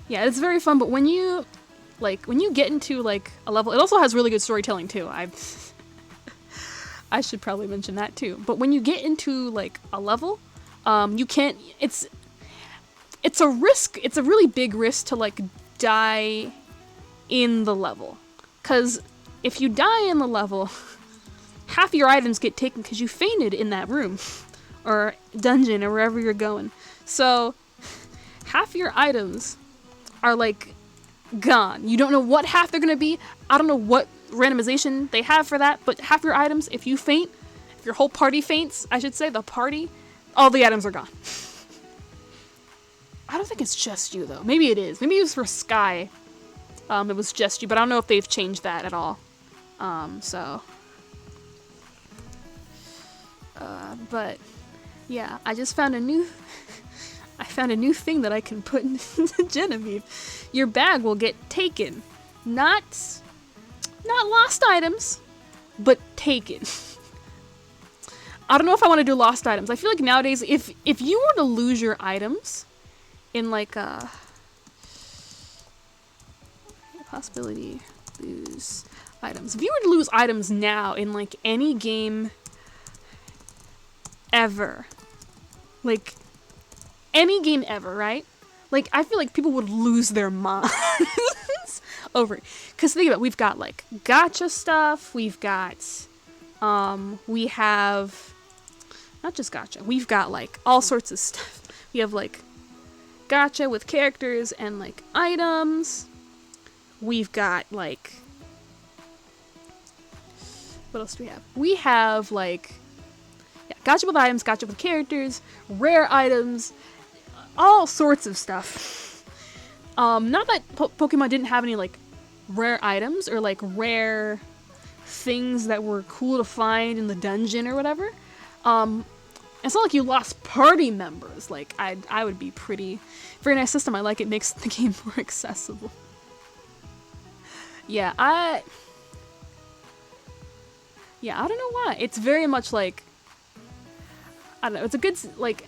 it's very fun, but when you get into like a level, it also has really good storytelling too. I should probably mention that too. But when you get into like a level, you can't, it's a risk. It's a really big risk to like die in the level. 'Cause if you die in the level, half your items get taken because you fainted in that room or dungeon or wherever you're going. So half your items are like gone. You don't know what half they're gonna be. I don't know what randomization they have for that, but half your items, if you faint, if your whole party faints, I should say, the party, all the items are gone. I don't think it's just you though. Maybe it is. Maybe it was for Sky. It was just you, but I don't know if they've changed that at all. But yeah, I just found a new thing that I can put in Genevieve. Your bag will get taken. Not lost items, but taken. I don't know if I want to do lost items. I feel like nowadays, if you were to lose your items in like a possibility lose items. If you were to lose items now in like any game ever, Like, any game ever, right? Like, I feel like people would lose their minds over it. Because think about it, we've got, like, gacha stuff, we've got, we have, not just gacha, we've got, like, all sorts of stuff. We have, like, gacha with characters and, like, items. We've got, like, what else do we have? We have, like, yeah, gacha with items, gacha with characters, rare items, all sorts of stuff. Not that Pokemon didn't have any, like, rare items or, like, rare things that were cool to find in the dungeon or whatever. It's not like you lost party members. Like, I would be pretty... Very nice system. I like it. Makes the game more accessible. Yeah, I don't know why. It's very much like... I don't know. It's a good, like...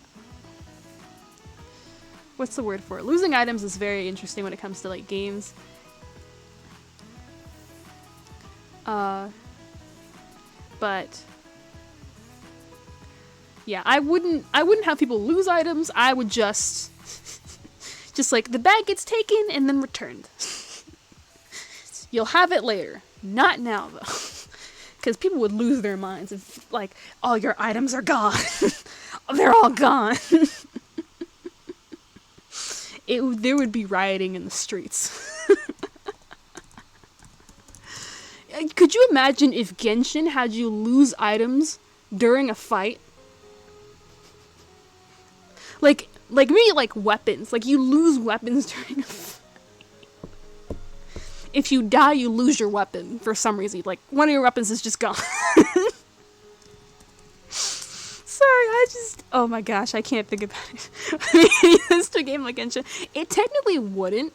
What's the word for it? Losing items is very interesting when it comes to, like, games. But... yeah, I wouldn't have people lose items. I would just like, the bag gets taken and then returned. You'll have it later. Not now, though. Because people would lose their minds if, like, all your items are gone. They're all gone. There would be rioting in the streets. Could you imagine if Genshin had you lose items during a fight? Like maybe, like, weapons. Like, you lose weapons during a fight. If you die, you lose your weapon for some reason. Like, one of your weapons is just gone. Sorry, oh my gosh, I can't think about it. It's a game like Genshin. It technically wouldn't.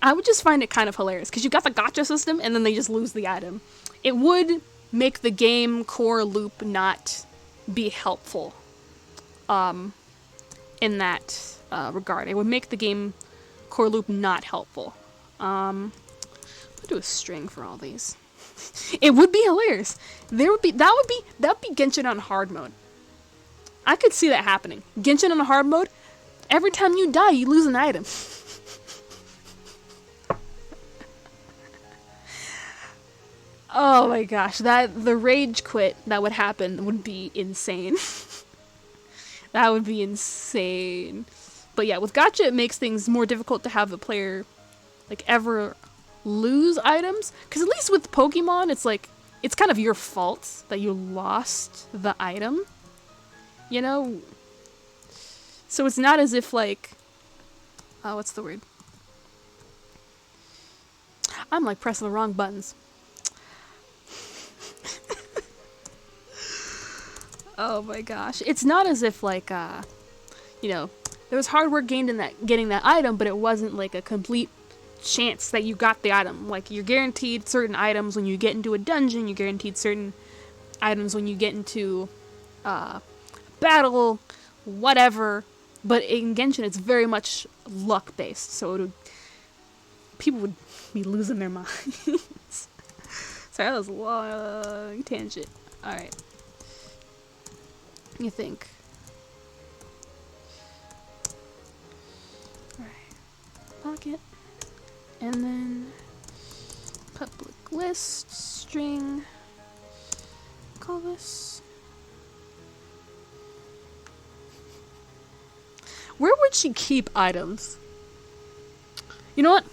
I would just find it kind of hilarious, because you got the gacha system, and then they just lose the item. It would make the game core loop not be helpful. In that regard. It would make the game core loop not helpful. I'll do a string for all these. It would be hilarious. That would be Genshin on hard mode. I could see that happening. Genshin on hard mode, every time you die, you lose an item. Oh my gosh, the rage quit that would happen would be insane. That would be insane. But yeah, with gacha, it makes things more difficult to have the player, like, ever lose items. Because at least with Pokemon, it's like, it's kind of your fault that you lost the item. You know? So it's not as if, like... what's the word? I'm, like, pressing the wrong buttons. Oh my gosh. It's not as if, like, you know, there was hard work gained in getting that item, but it wasn't, like, a complete chance that you got the item. Like, you're guaranteed certain items when you get into a dungeon, you're guaranteed certain items when you get into battle, whatever. But in Genshin, it's very much luck-based, so people would be losing their minds. Sorry, that was a long tangent. Alright. You think. Alright. Pocket. And then public list, string, call this. Where would she keep items? You know what?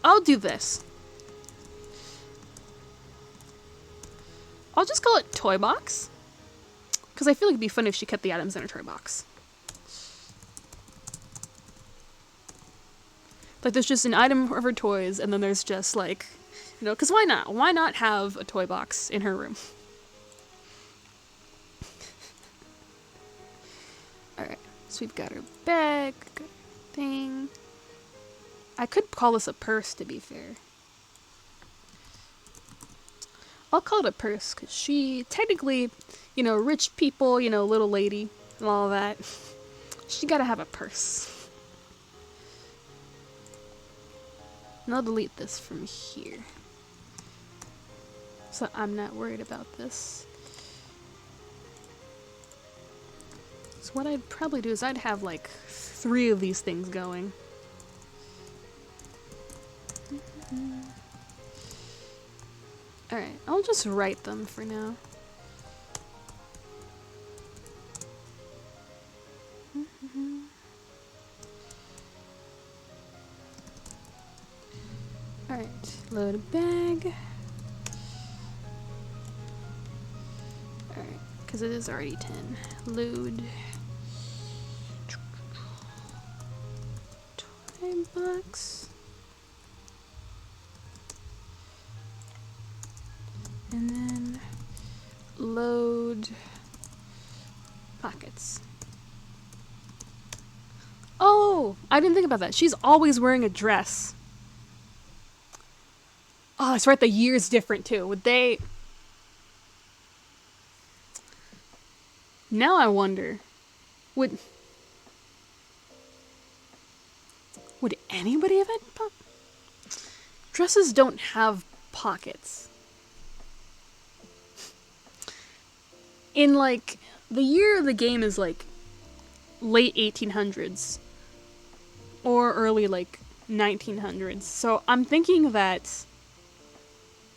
I'll do this. I'll just call it toy box. Because I feel like it'd be fun if she kept the items in her toy box. Like, there's just an item of her toys, and then there's just, like, you know, because why not? Why not have a toy box in her room? Alright, so we've got her bag, got her thing. I could call this a purse, to be fair. I'll call it a purse, because she, technically, you know, rich people, you know, little lady, and all that. She gotta have a purse. And I'll delete this from here. So I'm not worried about this. So what I'd probably do is I'd have like 3 of these things going. Alright, I'll just write them for now. Alright, load a bag. Alright, because it is already 10. Load. $20. And then load pockets. Oh, I didn't think about that. She's always wearing a dress. Oh, that's right, the year's different too. Would they... Now I wonder, would anybody have had dresses don't have pockets. In like, the year of the game is like late 1800s or early like 1900s. So I'm thinking that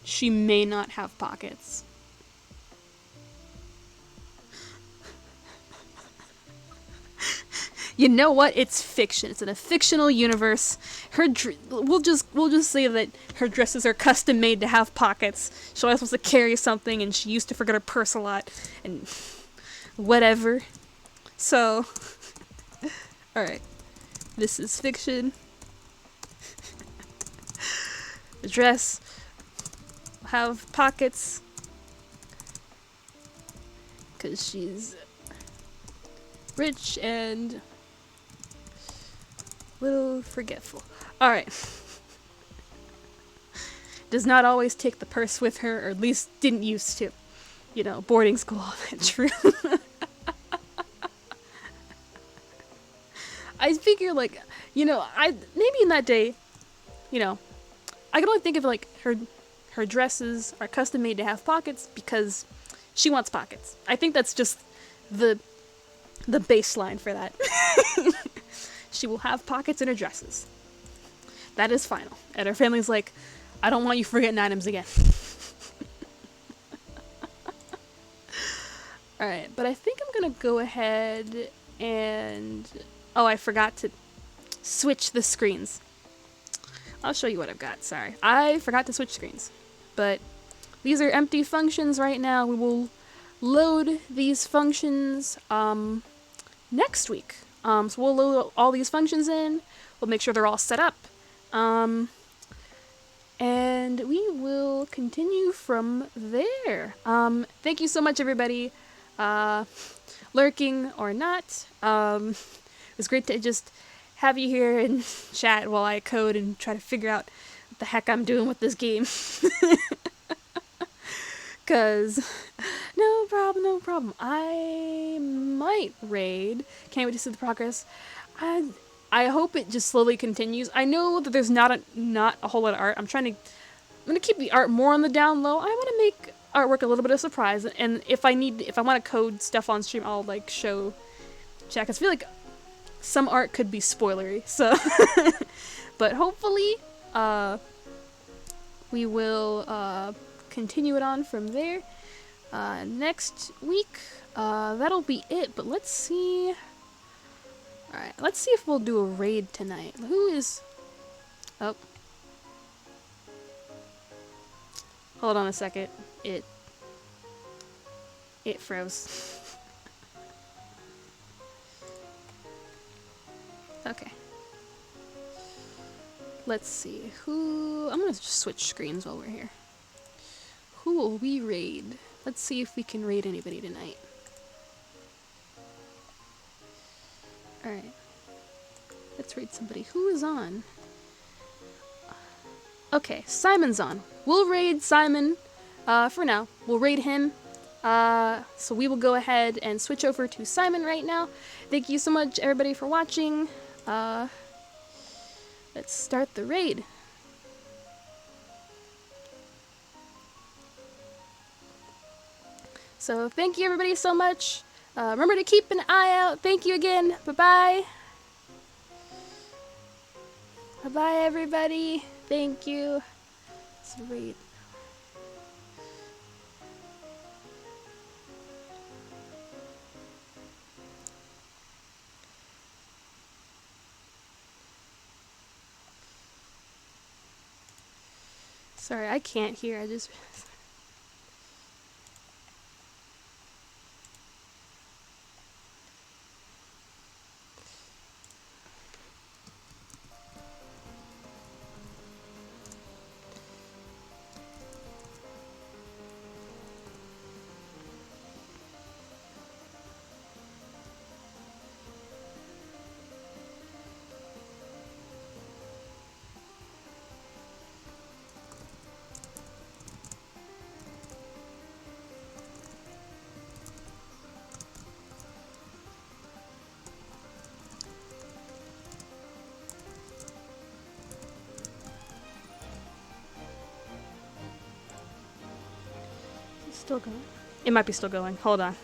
she may not have pockets. You know what? It's fiction. It's in a fictional universe. We'll just say that her dresses are custom made to have pockets. She's always supposed to carry something, and she used to forget her purse a lot, and whatever. So, all right, this is fiction. The dress will have pockets because she's rich and little forgetful. Alright. Does not always take the purse with her, or at least didn't used to. You know, boarding school, all that true. I figure, like, you know, maybe in that day, you know, I can only think of, like, her dresses are custom made to have pockets because she wants pockets. I think that's just the baseline for that. She will have pockets in her dresses. That is final. And her family's like, I don't want you forgetting items again. Alright, but I think I'm gonna go ahead and... Oh, I forgot to switch the screens. I'll show you what I've got, sorry. I forgot to switch screens. But these are empty functions right now. We will load these functions next week. So we'll load all these functions in, we'll make sure they're all set up, and we will continue from there. Thank you so much, everybody, lurking or not. It was great to just have you here and chat while I code and try to figure out what the heck I'm doing with this game. Cause, no problem. I might raid. Can't wait to see the progress. I hope it just slowly continues. I know that there's not a whole lot of art. I'm gonna keep the art more on the down low. I want to make artwork a little bit of surprise. And if I want to code stuff on stream, I'll like show chat. 'Cause I feel like some art could be spoilery. So, but hopefully, we will continue it on from there. Next week, that'll be it, but let's see. Alright, let's see if we'll do a raid tonight. Who is... Oh. Hold on a second. It froze. Okay. Let's see. I'm gonna just switch screens while we're here. Who will we raid? Let's see if we can raid anybody tonight. Alright. Let's raid somebody. Who is on? Okay, Simon's on. We'll raid Simon for now. We'll raid him. So we will go ahead and switch over to Simon right now. Thank you so much, everybody, for watching. Let's start the raid. So thank you everybody so much. Remember to keep an eye out. Thank you again. Bye-bye. Bye-bye, everybody. Thank you. Sweet. Sorry, I can't hear. I just... Still going. It might be still going. Hold on.